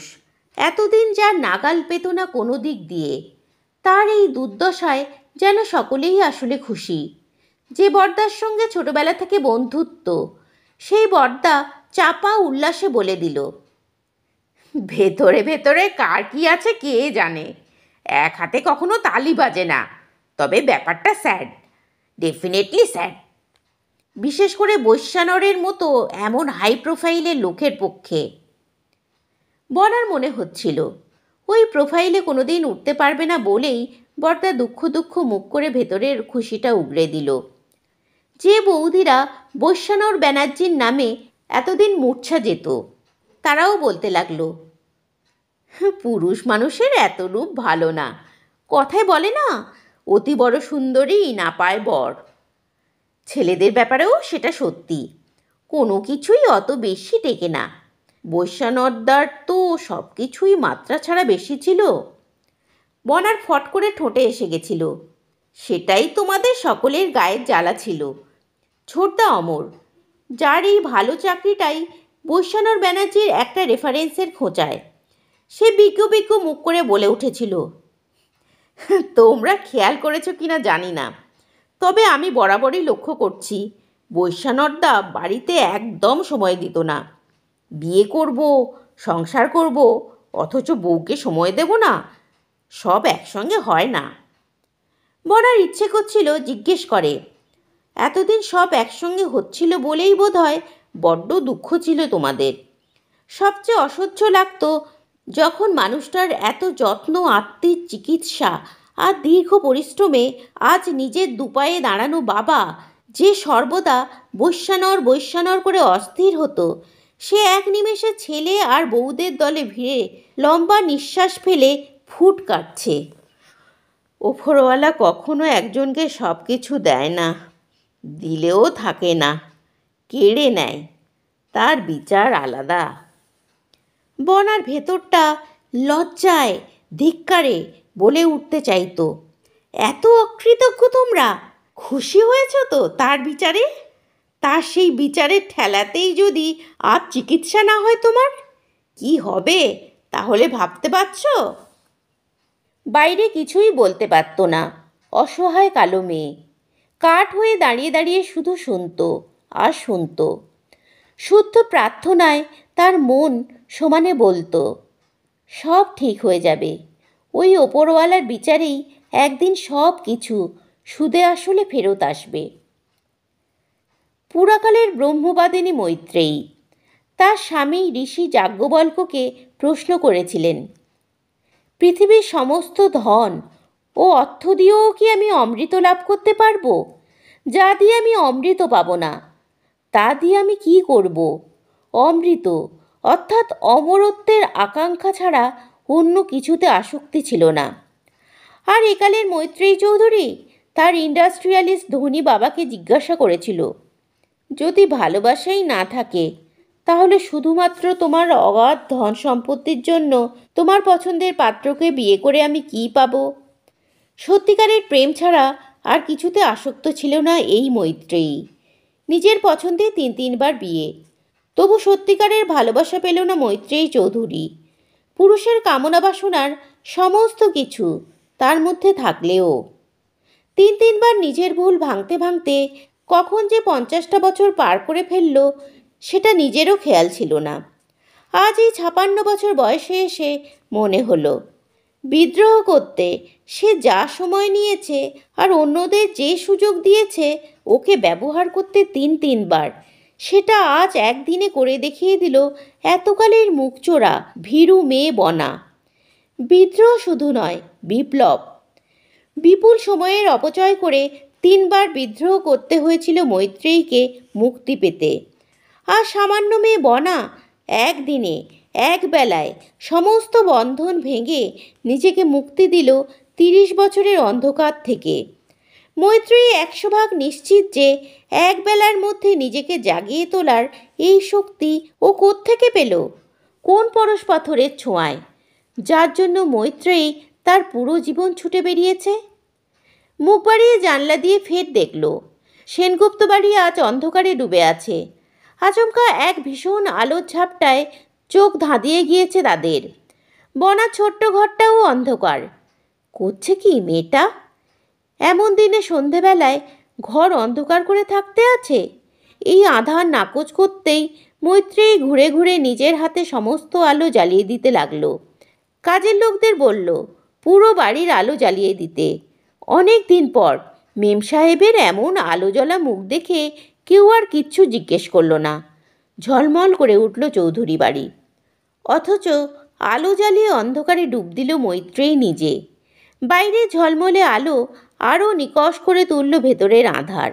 এতদিন যার নাগাল পেত না কোনো দিক দিয়ে। তার এই দুর্দশায় যেন সকলেই আসলে খুশি। যে বর্দার সঙ্গে ছোটবেলা থেকে বন্ধুত্ব, সেই বর্দা চাপা উল্লাসে বলে দিল, ভেতরে ভেতরে কার কি আছে কে জানে, এক হাতে কখনো তালি বাজে না, তবে ব্যাপারটা স্যাড, ডেফিনেটলি স্যাড, বিশেষ করে বৈশ্যানরের মতো এমন হাই প্রোফাইলের লোকের পক্ষে। বনার মনে হচ্ছিল ওই প্রোফাইলে কোনোদিন উঠতে পারবে না বলেই বর্দা দুঃখ দুঃখ মুখ করে ভেতরের খুশিটা উগড়ে দিল। যে বৌদিরা বৈশ্যানর ব্যানার্জির নামে এতদিন মূর্ছা যেত, তারাও বলতে লাগলো, পুরুষ মানুষের এত রূপ ভালো না, কথায় বলে না, অতি বড় সুন্দরী না পায় বর। ছেলেদের ব্যাপারেও সেটা সত্যি, কোনো কিছুই অত বেশি টেকে না। বৈশ্যানরদার তো সব কিছুই মাত্রা ছাড়া বেশি ছিল। বনার ফট করে ঠোঁটে এসে গেছিল, সেটাই তোমাদের সকলের গায়ের জ্বালা ছিল। ছোটদা অমর, যার এই ভালো চাকরিটাই বৈশ্যানর ব্যানার্জির একটা রেফারেন্সের খোঁচায়, সে বিজ্ঞ বিজ্ঞ মুখ করে বলে উঠেছিল, তোমরা খেয়াল করেছো কিনা জানি না, তবে আমি বরাবরই লক্ষ্য করছি বৈশ্যানরদা বাড়িতে একদম সময় দিত না। বিয়ে করব, সংসার করব, অথচ বউকে সময় দেব না, সব একসঙ্গে হয় না। বলার ইচ্ছে করছিল জিজ্ঞেস করে, এতদিন সব একসঙ্গে হচ্ছিল বলেই বোধ হয় বড্ড দুঃখ ছিল তোমাদের। সবচেয়ে অসহ্য লাগতো যখন মানুষটার এত যত্ন, আত্মীর চিকিৎসা আর দীর্ঘ পরিশ্রমে আজ নিজের দুপায়ে দাঁড়ানো বাবা যে সর্বদা বৈশ্যানর বৈশ্যানর করে অস্থির হতো, সে এক নিমেষে ছেলে আর বউদের দলে ভিড়ে লম্বা নিঃশ্বাস ফেলে ফুট কাটছে। ওপরওয়ালা কখনো একজনকে সব কিছু দেয় না, দিলেও থাকে না, কেড়ে নেয়, তার বিচার আলাদা। বনার ভেতরটা লজ্জায় ধিক্কারে বলে উঠতে চাইতো, এত অকৃতজ্ঞ তোমরা? খুশি হয়েছ তো তার বিচারে? তার সেই বিচারের ঠেলাতেই যদি আর চিকিৎসা না হয় তোমার, কি হবে তাহলে ভাবতে পারছো? বাইরে কিছুই বলতে পারত না, অসহায় কালো মেয়ে কাঠ হয়ে দাঁড়িয়ে দাঁড়িয়ে শুধু শুনত আর শুনত। শুদ্ধ প্রার্থনায় তার মন সমানে বলতো, সব ঠিক হয়ে যাবে, ওই ওপরওয়ালার বিচারেই একদিন সব কিছু সুদে আসলে ফেরত আসবে। পুরাকালের ব্রহ্মবাদিনী মৈত্রেয়ী তার স্বামী ঋষি যাজ্ঞবল্ক্যকে প্রশ্ন করেছিলেন, পৃথিবীর সমস্ত ধন ও অর্থ দিয়েও কি আমি অমৃত লাভ করতে পারবো? যা দিয়ে আমি অমৃত পাবো না, তা দিয়ে আমি কি করব? অমৃত অর্থাৎ অমরত্বের আকাঙ্ক্ষা ছাড়া অন্য কিছুতে আসক্তি ছিল না। আর একালের মৈত্রেয়ী চৌধুরী তার ইন্ডাস্ট্রিয়ালিস্ট ধনী বাবাকে জিজ্ঞাসা করেছিল, যদি ভালোবাসাই না থাকে তাহলে শুধুমাত্র তোমার অগাধ ধন সম্পত্তির জন্য তোমার পছন্দের পাত্রকে বিয়ে করে আমি কি পাবো? সত্যিকারের প্রেম ছাড়া আর কিছুতে আসক্ত ছিল না এই মৈত্রেয়ী। নিজের পছন্দে 3-3বার বিয়ে, তবু সত্যিকারের ভালোবাসা পেল না মৈত্রেয়ী চৌধুরী। পুরুষের কামনা বাসনার সমস্ত কিছু তার মধ্যে থাকলেও 3-3বার নিজের ভুল ভাঙতে ভাঙতে কখন যে 50টা বছর পার করে ফেলল সেটা নিজেরও খেয়াল ছিল না। আজ এই 56 বছর বয়সে এসে মনে হলো, বিদ্রোহ করতে সে যা সময় নিয়েছে আর অন্যদের যে সুযোগ দিয়েছে ওকে ব্যবহার করতে 3-3বার, সেটা আজ একদিনে করে দেখিয়ে দিল এতকালের মুখচোরা ভীরু মেয়ে বনা। বিদ্রোহ শুধু নয়, বিপ্লব। বিপুল সময়ের অপচয় করে 3বার বিদ্রোহ করতে হয়েছিল মৈত্রেয়ীকে মুক্তি পেতে। আর সামান্য মেয়ে বনা একদিনে একবেলায় সমস্ত বন্ধন ভেঙে নিজেকে মুক্তি দিল 30 বছরের অন্ধকার থেকে। মৈত্রেয়ী 100 ভাগ নিশ্চিত যে একবেলার মধ্যে নিজেকে জাগিয়ে তোলার এই শক্তি ও কোত্থেকে পেল? কোন পরশ পাথরের ছোঁয়ায়, যার জন্য মৈত্রেয়ী তার পুরো জীবন ছুটে বেরিয়েছে? মুখ বাড়িয়ে জানলা দিয়ে ফের দেখল সেনগুপ্ত বাড়ি আজ অন্ধকারে ডুবে আছে। আচমকা এক ভীষণ আলোর ঝাপটায় চোখ ধাঁধিয়ে গিয়েছে তাদের। বনা ছোট্ট ঘরটাও অন্ধকার। করছে কি মেয়েটা? এমন দিনে সন্ধেবেলায় ঘর অন্ধকার করে থাকতে আছে? এই আধার নাকচ করতেই মৈত্রেয়ী ঘুরে ঘুরে নিজের হাতে সমস্ত আলো জ্বালিয়ে দিতে লাগলো। কাজের লোকদের বলল পুরো বাড়ির আলো জ্বালিয়ে দিতে। অনেক দিন পর মেম সাহেবের এমন আলো জ্বলা মুখ দেখে কেউ আর কিচ্ছু জিজ্ঞেস করলো না। ঝলমল করে উঠল চৌধুরী বাড়ি। অথচ আলো জ্বালিয়ে অন্ধকারে ডুব দিল মৈত্রেয়ী নিজে। বাইরে ঝলমলে আলো আরও নিকষ করে তুলল ভেতরের আঁধার।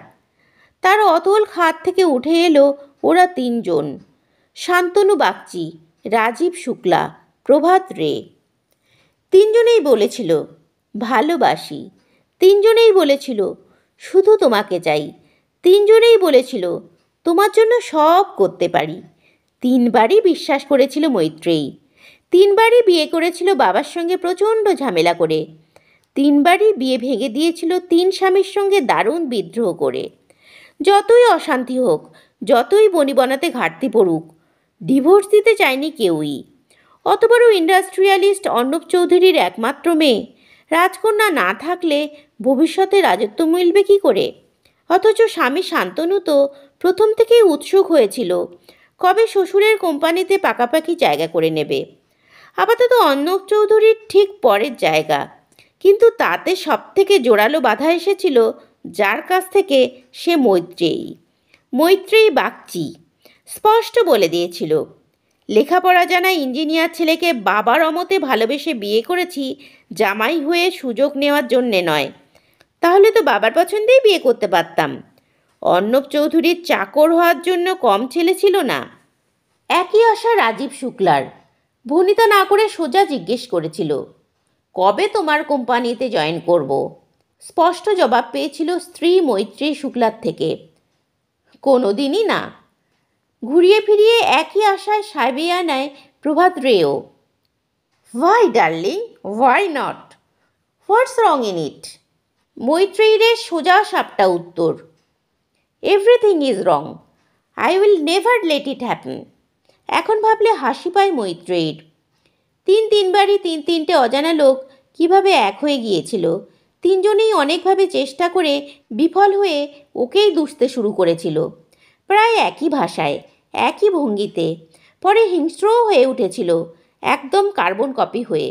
তার অতল খাত থেকে উঠে এলো ওরা তিনজন, শান্তনু বাগচি, রাজীব শুক্লা, প্রভাত রে। তিনজনেই বলেছিল ভালোবাসি, তিনজনেই বলেছিল শুধু তোমাকে চাই, তিনজনেই বলেছিল তোমার জন্য সব করতে পারি। তিনবারই বিশ্বাস করেছিল মৈত্রেয়ী, তিনবারই বিয়ে করেছিল বাবার সঙ্গে প্রচণ্ড ঝামেলা করে, তিনবারই বিয়ে ভেঙে দিয়েছিল তিন স্বামীর সঙ্গে দারুণ বিদ্রোহ করে। যতই অশান্তি হোক, যতই বনিবনাতে ঘাটতি পড়ুক, ডিভোর্স দিতে চায়নি কেউই। অত বড় ইন্ডাস্ট্রিয়ালিস্ট অর্ণব চৌধুরীর একমাত্র মেয়ে, রাজকন্যা না থাকলে ভবিষ্যতে রাজত্ব মিলবে কী করে? অথচ স্বামী শান্তনু তো প্রথম থেকেই উৎসুক হয়েছিল কবে শ্বশুরের কোম্পানিতে পাকাপাকি জায়গা করে নেবে। আপাতত অর্ণব চৌধুরীর ঠিক পরের জায়গা, কিন্তু তাতে সবথেকে জোরালো বাধা এসেছিল যার কাছ থেকে, সে মৈত্রেয়ী বাগচি। স্পষ্ট বলে দিয়েছিল, লেখাপড়া জানা ইঞ্জিনিয়ার ছেলেকে বাবার অমতে ভালোবেসে বিয়ে করেছি জামাই হয়ে সুযোগ নেওয়ার জন্যে নয়। তাহলে তো বাবার পছন্দেই বিয়ে করতে পারতাম। অর্ণব চৌধুরীর চাকর হওয়ার জন্য কম ছেলে ছিল না। একই আশা রাজীব শুক্লার। ভনিতা না করে সোজা জিজ্ঞেস করেছিল, কবে তোমার কোম্পানিতে জয়েন করব? স্পষ্ট জবাব পেয়েছিল স্ত্রী মৈত্রেয়ী শুক্লার থেকে, কোনো দিনই না। ঘুরিয়ে ফিরিয়ে একই আশায় সায়বিয়া নেয় প্রভাত রেও। Why darling, why not? What's wrong in it? মৈত্রেয়ীর সোজা সাপটা উত্তর, everything is wrong, I will never let it happen. এখন ভাবলে হাসি পায় মৈত্রেয়ীর। তিনবারই তিনটে অজানা লোক কিভাবে এক হয়ে গিয়েছিল। তিনজনেই অনেকভাবে চেষ্টা করে বিফল হয়ে ওকেই দুষতে শুরু করেছিল, প্রায় একই ভাষায়, একই ভঙ্গিতে। পরে হিংস্রও হয়ে উঠেছিল, একদম কার্বন কপি হয়ে।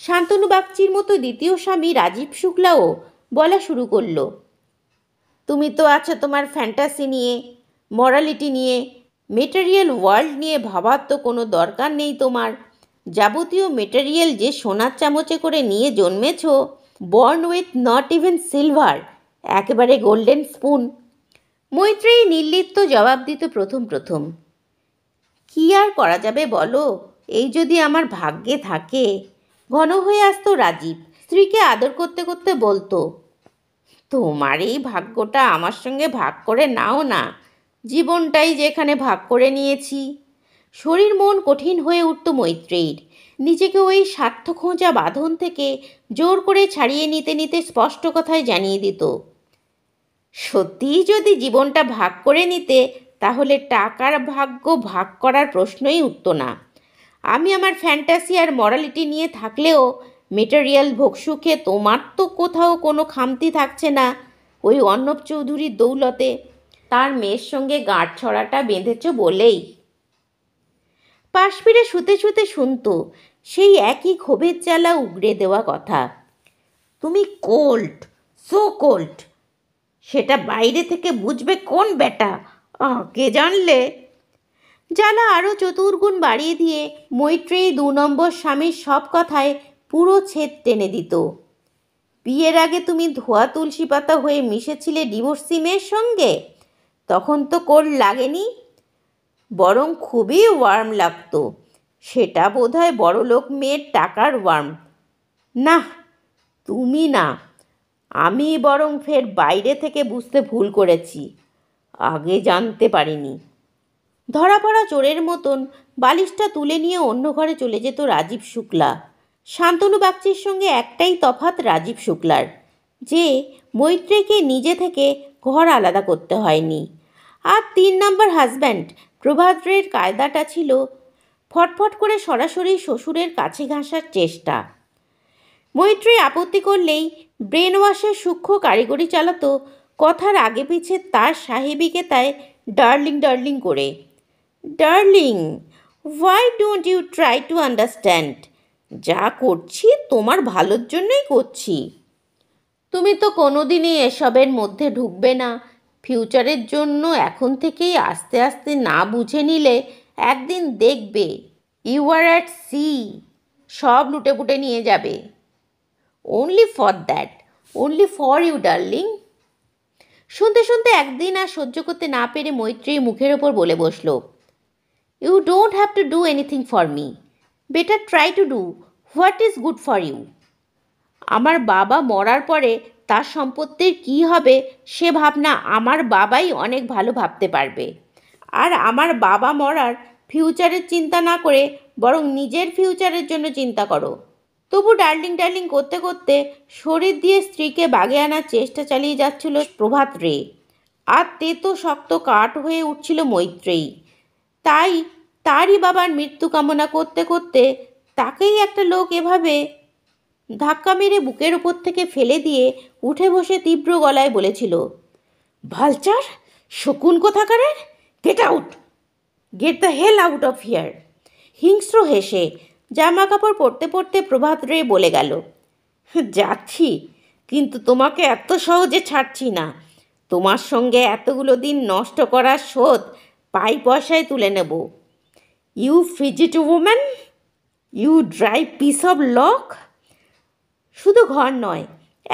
শান্তনু বাগচির মতো দ্বিতীয় স্বামী রাজীব শুক্লাও বলা শুরু করলো, তুমি তো আছো তোমার ফ্যান্টাসি নিয়ে, মরালিটি নিয়ে, মেটেরিয়াল ওয়ার্ল্ড নিয়ে ভাবার তো কোনো দরকার নেই তোমার। যাবতীয় মেটেরিয়াল যে সোনার চামচে করে নিয়ে জন্মেছ, born with not even silver, একেবারে গোল্ডেন স্পুন। মৈত্রেয়ী নির্লিপ্ত জবাব দিত প্রথম। কি আর করা যাবে বলো, এই যদি আমার ভাগ্যে থাকে। ঘন হয়ে আসতো রাজীব, স্ত্রীকে আদর করতে করতে বলতো, তোমার এই ভাগ্যটা আমার সঙ্গে ভাগ করে নাও না, জীবনটাই যেখানে ভাগ করে নিয়েছি। শরীর মন কঠিন হয়ে উঠত মৈত্রেয়ীর। নিজেকে ওই স্বার্থ খোঁজা বাঁধন থেকে জোর করে ছাড়িয়ে নিতে স্পষ্ট কথায় জানিয়ে দিত, সত্যিই যদি জীবনটা ভাগ করে নিতে, তাহলে টাকার ভাগ্য ভাগ করার প্রশ্নই উঠত না। আমি আমার ফ্যান্টাসি আর মরালিটি নিয়ে থাকলেও মেটেরিয়াল ভোগসুখে তোমার তো কোথাও কোনো খামতি থাকছে না। ওই অর্ণব চৌধুরীর দৌলতে তার মেয়ের সঙ্গে গাঁট ছড়াটা বেঁধেছ বলেই। পাশ ফিরে শুতে শুনত সেই একই ক্ষোভের জ্বালা উগড়ে দেওয়া কথা, তুমি কোল্ড, সো কোল্ড। সেটা বাইরে থেকে বুঝবে কোন বেটা, কে জানলে? জ্বালা আরও চতুর্গুণ বাড়িয়ে দিয়ে মৈত্রেয়ী 2 নম্বর স্বামীর সব কথায় পুরো ছেদ টেনে দিত। বিয়ের আগে তুমি ধোয়া তুলসী পাতা হয়ে মিশেছিলে ডিভোর্সি মেয়ের সঙ্গে, তখন তো কোল্ড লাগেনি, বরং খুবই ওয়ার্ম লাগতো। সেটা বোধহয় বড়লোক মেয়ের টাকার ওয়ার্ম। না, তুমি না, আমি বরং ফের বাইরে থেকে বুঝতে ভুল করেছি, আগে জানতে পারিনি। ধরা পড়া চোরের মতন বালিশটা তুলে নিয়ে অন্য ঘরে চলে যেত রাজীব শুক্লা। শান্তনু বাগচির সঙ্গে একটাই তফাৎ রাজীব শুক্লার, যে মৈত্রেয়ীকে নিজে থেকে ঘর আলাদা করতে হয়নি। আর 3 নম্বর হাজব্যান্ড প্রভাদ্রের কায়দাটা ছিল ফটফট করে সরাসরি শ্বশুরের কাছে ঘাসার চেষ্টা। মৈত্রেয়ী আপত্তি করলেই ব্রেন ওয়াশের সূক্ষ্ম কারিগরি চালাতো কথার আগে পিছে তার সাহেবিকে তাই ডার্লিং করে। Darling, why don't you try to understand? যা করছি তোমার ভালোর জন্যই করছি। তুমি তো কোনোদিনই এসবের মধ্যে ঢুকবে না। ফিউচারের জন্য এখন থেকেই আস্তে আস্তে না বুঝে নিলে একদিন দেখবে ইউ আর অ্যাট সি, সব লুটেপুটে নিয়ে যাবে। only for that, only for you, darling. শুনতে শুনতে একদিন আর সহ্য করতে না পেরে মৈত্রী মুখের ওপর বলে বসল, you don't have to do anything for me, better try to do what is good for you. আমার বাবা মরার পরে তার সম্পত্তির কী হবে সে ভাবনা আমার বাবাই অনেক ভালো ভাবতে পারবে। আর আমার বাবা মরার ফিউচারের চিন্তা না করে বরং নিজের ফিউচারের জন্য চিন্তা করো। তবু ডার্লিং ডার্লিং করতে করতে শরীর দিয়ে স্ত্রীকে বাগে আনার চেষ্টা চালিয়ে যাচ্ছিল প্রভাত রে। আর তেতো শক্ত কাঠ হয়ে উঠছিল মৈত্রেয়ী। তাই তারই বাবার মৃত্যু কামনা করতে করতে তাকেই একটা লোক এভাবে ধাক্কা মেরে বুকের উপর থেকে ফেলে দিয়ে উঠে বসে তীব্র গলায় বলেছিল, ভালচার, শকুন কোথাকারের, get out, get the hell out of here. হিংস্র হেসে জামা কাপড় পরতে পরতে প্রভাত রে বলে গেল, যাচ্ছি, কিন্তু তোমাকে এত সহজে ছাড়ছি না। তোমার সঙ্গে এতগুলো দিন নষ্ট করার শোধ পাই পয়সায় তুলে নেব। You frigid woman, you dry piece of log. শুধু ঘর নয়,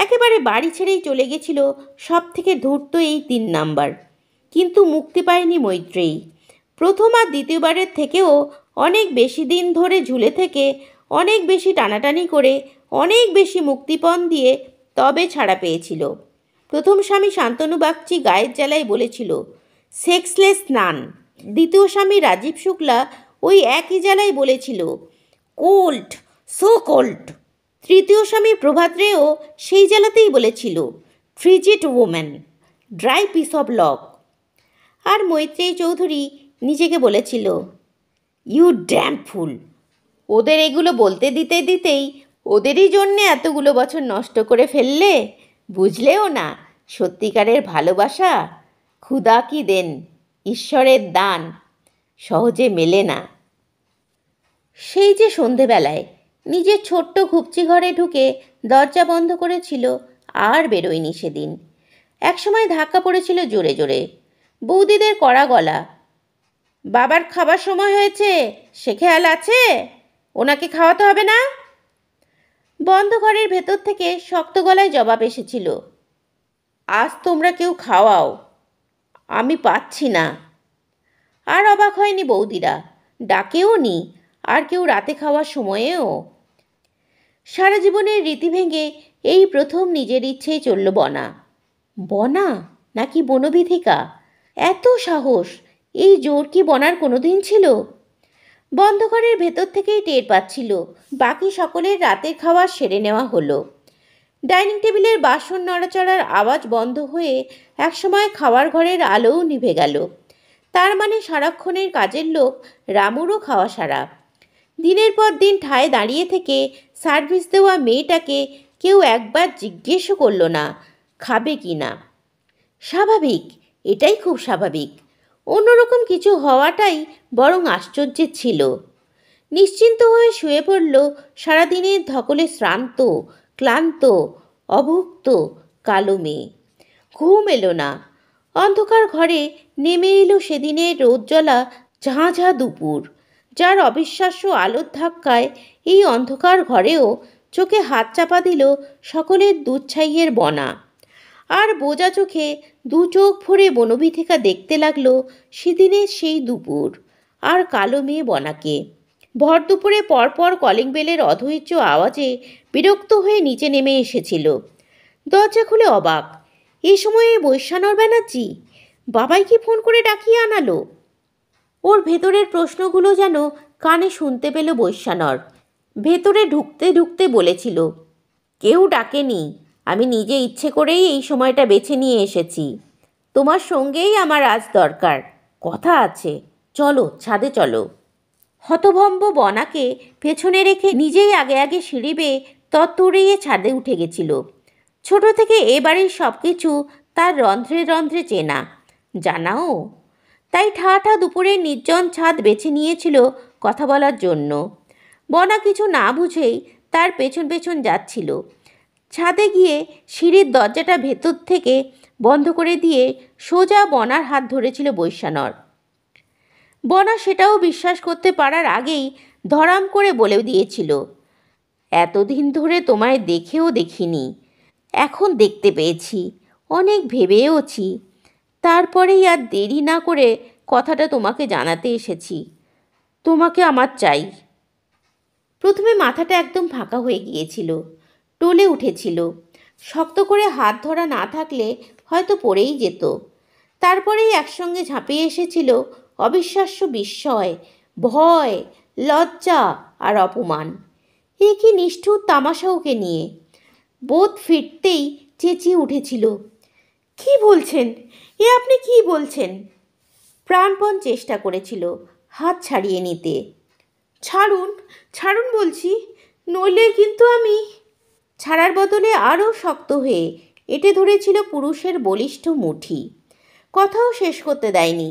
একেবারে বাড়ি ছেড়েই চলে গেছিল সব থেকে ধূর্ত এই 3 নাম্বার। কিন্তু মুক্তি পায়নি মৈত্রেয়ী। প্রথম আর দ্বিতীয়বারের থেকেও অনেক বেশি দিন ধরে ঝুলে থেকে, অনেক বেশি টানাটানি করে, অনেক বেশি মুক্তিপণ দিয়ে তবে ছাড়া পেয়েছিল। প্রথম স্বামী শান্তনু বাগচি গায়ের জ্বালায় বলেছিল, সেক্সলেস নান। দ্বিতীয় স্বামী রাজীব শুক্লা ওই একই জ্বালায় বলেছিল, কোল্ড, সো কোল্ড। তৃতীয় স্বামী প্রভাত রেও সেই জ্বালাতেই বলেছিল, frigid woman, dry piece of log. আর মৈত্রেয়ী চৌধুরী নিজেকে বলেছিল, ইউ ড্যাম ফুল। ওদের এগুলো বলতে দিতে দিতেই ওদেরই জন্যে এতগুলো বছর নষ্ট করে ফেললে, বুঝলেও না সত্যিকারের ভালোবাসা খুদা কি দেন, ঈশ্বরের দান, সহজে মেলে না। সেই যে সন্ধেবেলায় নিজের ছোট্ট ঘুপচি ঘরে ঢুকে দরজা বন্ধ করেছিল আর বেরোয়নি সেদিন। একসময় ধাক্কা পড়েছিল জোরে জোরে। বৌদিদের কড়া গলা, বাবার খাবার সময় হয়েছে, সে খেয়াল আছে? ওনাকে খাওয়াতে হবে না? বন্ধ ঘরের ভেতর থেকে শক্ত গলায় জবাব এসেছিল, আজ তোমরা কেউ খাওয়াও, আমি পাচ্ছি না। আর অবাক হয়নি বৌদিরা, ডাকেও নি আর কেউ রাতে খাওয়ার সময়েও। সারা জীবনের রীতি ভেঙে এই প্রথম নিজের ইচ্ছেই চলল বনা। বনা নাকি বনবিথিকা? এত সাহস, এই জোর কি বনার কোনো দিন ছিল? বন্ধ ঘরের ভেতর থেকেই টের পাচ্ছিল বাকি সকলের রাতের খাওয়া সেরে নেওয়া হলো। ডাইনিং টেবিলের বাসন নড়াচড়ার আওয়াজ বন্ধ হয়ে একসময় খাওয়ার ঘরের আলোও নিভে গেল। তার মানে সারাক্ষণের কাজের লোক রামুরও খাওয়া সারা। দিনের পর দিন ঠায় দাঁড়িয়ে থেকে সার্ভিস দেওয়া মেয়েটাকে কেউ একবার জিজ্ঞেসও করল না খাবে কি না। স্বাভাবিক, এটাই খুব স্বাভাবিক। অন্যরকম কিছু হওয়াটাই বরং আশ্চর্যের ছিল। নিশ্চিন্ত হয়ে শুয়ে পড়ল সারাদিনের ধকলে শ্রান্ত, ক্লান্ত, অভুক্ত কালো মেয়ে। ঘুম এলো না। অন্ধকার ঘরে নেমে এলো সেদিনের রোদজ্বলা ঝাঁ ঝাঁ দুপুর, যার অবিশ্বাস্য আলোর ধাক্কায় এই অন্ধকার ঘরেও চোখে হাত চাপা দিল সকলের দুধছাইয়ের বনা। আর বোজা চোখে দু চোখ ভরে বনবিথিকা দেখতে লাগলো সেদিনের সেই দুপুর আর কালো মেয়ে বনাকে। ভর দুপুরে পরপর কলিং বেলের অধৈর্য আওয়াজে বিরক্ত হয়ে নিচে নেমে এসেছিল। দরজা খুলে অবাক, এই সময়ে বৈশ্যানর ব্যানার্জি বাবাই কি ফোন করে ডাকিয়ে আনালো? ওর ভেতরের প্রশ্নগুলো যেন কানে শুনতে পেল বৈশ্যানর। ভেতরে ঢুকতে ঢুকতে বলেছিল, কেউ ডাকেনি, আমি নিজে ইচ্ছে করেই এই সময়টা বেছে নিয়ে এসেছি। তোমার সঙ্গেই আমার আজ দরকার, কথা আছে, চলো ছাদে চলো। হতভম্ব বনাকে পেছনে রেখে নিজেই আগে আগে সিঁড়ি বেয়ে তত্তরিয়ে ছাদে উঠে গেছিল। ছোট থেকে এ বাড়ির সব কিছু তার রন্ধ্রে রন্ধ্রে চেনা, জানাও। তাই ঠাঠা দুপুরের নির্জন ছাদ বেছে নিয়েছিল কথা বলার জন্য। বনা কিছু না বুঝেই তার পেছন পেছন যাচ্ছিল। ছাদে গিয়ে সিঁড়ির দরজাটা ভেতর থেকে বন্ধ করে দিয়ে সোজা বনার হাত ধরেছিল বৈশ্যানর। বনা সেটাও বিশ্বাস করতে পারার আগেই ধরাম করে বলে দিয়েছিল, এতদিন ধরে তোমায় দেখেও দেখিনি, এখন দেখতে পেয়েছি, অনেক ভেবেওছি, তারপরেই আর দেরি না করে কথাটা তোমাকে জানাতে এসেছি। তোমাকে আমার চাই। প্রথমে মাথাটা একদম ফাঁকা হয়ে গিয়েছিল, টলে উঠেছিল। শক্ত করে হাত ধরা না থাকলে হয়তো পড়েই যেত। তারপরেই একসঙ্গে ঝাঁপিয়ে এসেছিল অবিশ্বাস্য বিস্ময়, ভয়, লজ্জা আর অপমান। এ কি নিষ্ঠুর তামাশা ওকে নিয়ে! বোধ ফিরতেই চেঁচিয়ে উঠেছিল, কি বলছেন? এ আপনি কি বলছেন? প্রাণপণ চেষ্টা করেছিল হাত ছাড়িয়ে নিতে। ছাড়ুন, ছাড়ুন বলছি, নইলে কিন্তু আমি। ছাড়ার বদলে আরও শক্ত হয়ে এঁটে ধরেছিল পুরুষের বলিষ্ঠ মুঠি। কথাও শেষ করতে দেয়নি,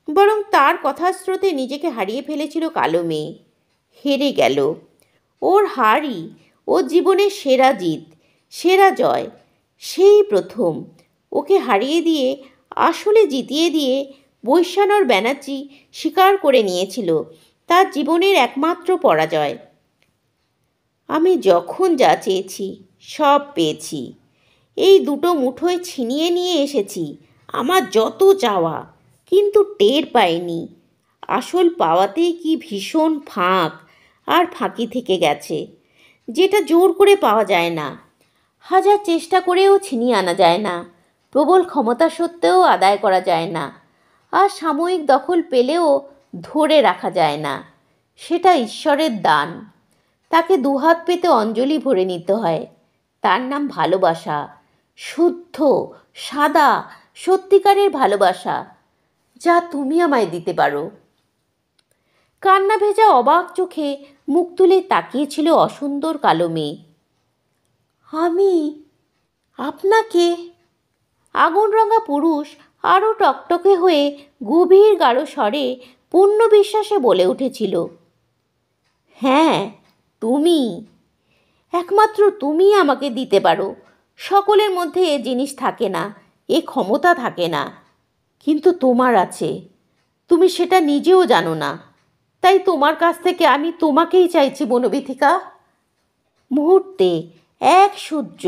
বরং তার কথার স্রোতে নিজেকে হারিয়ে ফেলেছিল কালো মেয়ে। হেরে গেল। ওর হারই ওর জীবনের সেরা জিত, সেরা জয়। সেই প্রথম ওকে হারিয়ে দিয়ে, আসলে জিতিয়ে দিয়ে বৈশ্যানর ব্যানার্জি স্বীকার করে নিয়েছিল তার জীবনের একমাত্র পরাজয়। আমি যখন যা চেয়েছি সব পেয়েছি। এই দুটো মুঠোয় ছিনিয়ে নিয়ে এসেছি আমার যত চাওয়া, কিন্তু টের পাইনি আসল পাওয়াতেই কি ভীষণ ফাঁক আর ফাঁকি থেকে গেছে, যেটা জোর করে পাওয়া যায় না। হাজার চেষ্টা করেও ছিনিয়ে আনা যায় না, প্রবল ক্ষমতা সত্ত্বেও আদায় করা যায় না, আর সাময়িক দখল পেলেও ধরে রাখা যায় না। সেটা ঈশ্বরের দান, তাকে দুহাত পেতে অঞ্জলি ভরে নিতে হয়। তার নাম ভালোবাসা, শুদ্ধ, সাদা, সত্যিকারের ভালোবাসা, যা তুমি আমায় দিতে পারো। কান্না ভেজা অবাক চোখে মুখ তুলে তাকিয়েছিল অসুন্দর কালো মেয়ে। আমি আপনাকে? আগুন রঙা পুরুষ আরও টকটকে হয়ে গভীর গাঢ় স্বরে পূর্ণ বিশ্বাসে বলে উঠেছিল, হ্যাঁ, তুমি। একমাত্র তুমি আমাকে দিতে পারো। সকলের মধ্যে এ জিনিস থাকে না, এ ক্ষমতা থাকে না, কিন্তু তোমার আছে। তুমি সেটা নিজেও জানো না, তাই তোমার কাছ থেকে আমি তোমাকেই চাইছি বনবিথিকা। মুহূর্তে এক সূর্য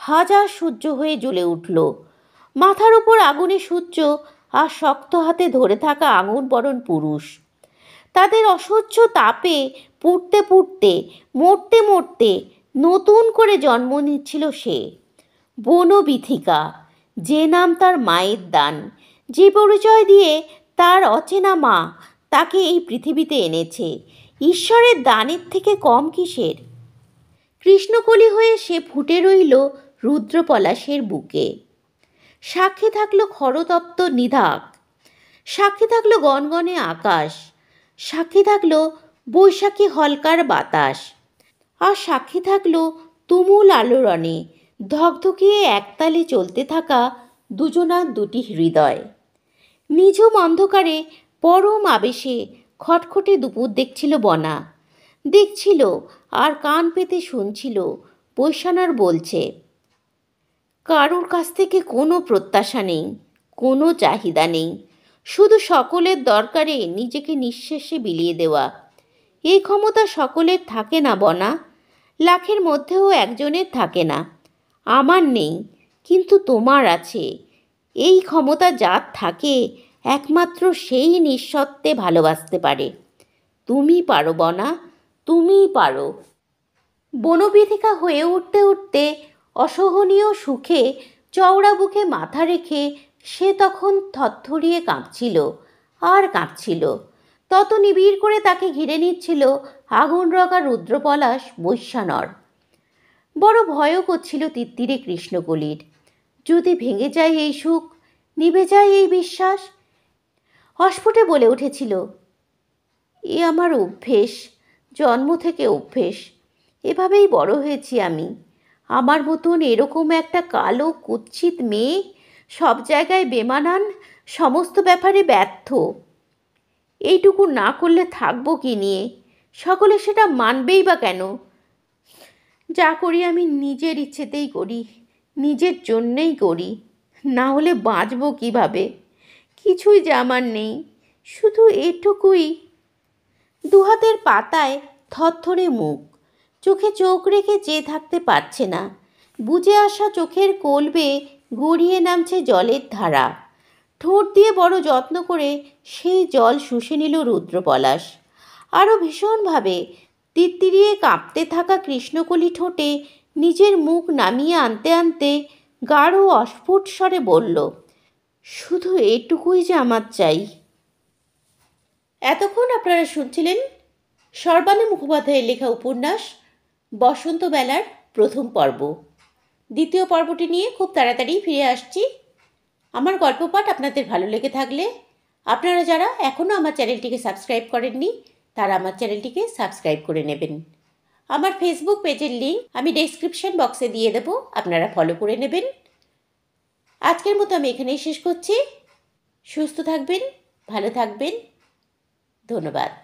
হাজার সূর্য হয়ে জ্বলে উঠল। মাথার উপর আগুনের সূর্য আর শক্ত হাতে ধরে থাকা আগুন বরণ পুরুষ। তাদের অসহ্য তাপে পুড়তে পুড়তে, মরতে মরতে নতুন করে জন্ম নিচ্ছিল সে, বনবিথিকা। যে নাম তার মায়ের দান, যে পরিচয় দিয়ে তার অচেনা মা তাকে এই পৃথিবীতে এনেছে, ঈশ্বরের দানের থেকে কম কিসের? কৃষ্ণকলি হয়ে সে ফুটে রইল রুদ্রপলাশের বুকে। সাক্ষী থাকলো খরতপ্ত নিধাক, সাক্ষী থাকলো গনগনে আকাশ, সাক্ষী থাকলো বৈশাখী হলকার বাতাস, আর সাক্ষী থাকলো তুমুল আলোড়নে ধকধকিয়ে একতালে চলতে থাকা দুজনার দুটি হৃদয়। নিঝুম অন্ধকারে পরম আবেশে খটখটে দুপুর দেখছিল বনা। দেখছিল আর কান পেতে শুনছিল বৈশানার বলছে, কারোর কাছ থেকে কোনো প্রত্যাশা নেই, কোনো চাহিদা নেই, শুধু সকলের দরকারে নিজেকে নিঃশেষে বিলিয়ে দেওয়া। এই ক্ষমতা সকলের থাকে না বনা, লাখের মধ্যেও একজনের থাকে না। আমার নেই, কিন্তু তোমার আছে। এই ক্ষমতা যার থাকে একমাত্র সেই নিঃশর্তে ভালোবাসতে পারে। তুমি পারো বনা, তুমিই পারো। বনবিথিকা হয়ে উঠতে উঠতে অসহনীয় সুখে চওড়া বুকে মাথা রেখে সে তখন থরথরিয়ে কাঁপছিল আর কাঁপছিল। তত নিবিড় করে তাকে ঘিরে নিচ্ছিল আগুন রঙা রুদ্রপলাশ বৈশ্যানর। বড় ভয়ও করছিল তিত্তিরে কৃষ্ণকলির। যদি ভেঙে যায় এই সুখ, নিভে যায় এই বিশ্বাস। অস্ফুটে বলে উঠেছিল, এ আমার অভ্যেস, জন্ম থেকে অভ্যেস। এভাবেই বড় হয়েছি আমি। আমার মতন এরকম একটা কালো কুৎসিত মেয়ে, সব জায়গায় বেমানান, সমস্ত ব্যাপারে ব্যর্থ। এইটুকু না করলে থাকবো কি নিয়ে? সকলে সেটা মানবেই বা কেন? যা করি আমি নিজের ইচ্ছেতেই করি, নিজের জন্যেই করি, না হলে বাঁচব কীভাবে? কিছুই যে আমার নেই, শুধু এটুকুই। দুহাতের পাতায় থরথরে মুখ, চোখে চোখ রেখে চেয়ে থাকতে পারছে না। বুজে আসা চোখের কোল বেয়ে গড়িয়ে নামছে জলের ধারা। ঠোঁট দিয়ে বড় যত্ন করে সেই জল শুষে নিল রুদ্রপলাশ। আরও ভীষণভাবে তিত্তিরিয়ে কাঁপতে থাকা কৃষ্ণকলি ঠোঁটে নিজের মুখ নামিয়ে আনতে আনতে গাঢ় অস্ফুট স্বরে বলল, শুধু এটুকুই যে আমার চাই। এতক্ষণ আপনারা শুনছিলেন সর্বাণী মুখোপাধ্যায়ের লেখা উপন্যাস বসন্তবেলার প্রথম পর্ব। দ্বিতীয় পর্বটি নিয়ে খুব তাড়াতাড়ি ফিরে আসছি। আমার গল্প পাঠ আপনাদের ভালো লেগে থাকলে আপনারা যারা এখনও আমার চ্যানেলটিকে সাবস্ক্রাইব করেননি তারা আমার চ্যানেলটিকে সাবস্ক্রাইব করে নেবেন। আমার ফেসবুক পেজের লিঙ্ক আমি ডেসক্রিপশন বক্সে দিয়ে দেব, আপনারা ফলো করে নেবেন। আজকের মতো আমি এখানেই শেষ করছি। সুস্থ থাকবেন, ভালো থাকবেন। ধন্যবাদ।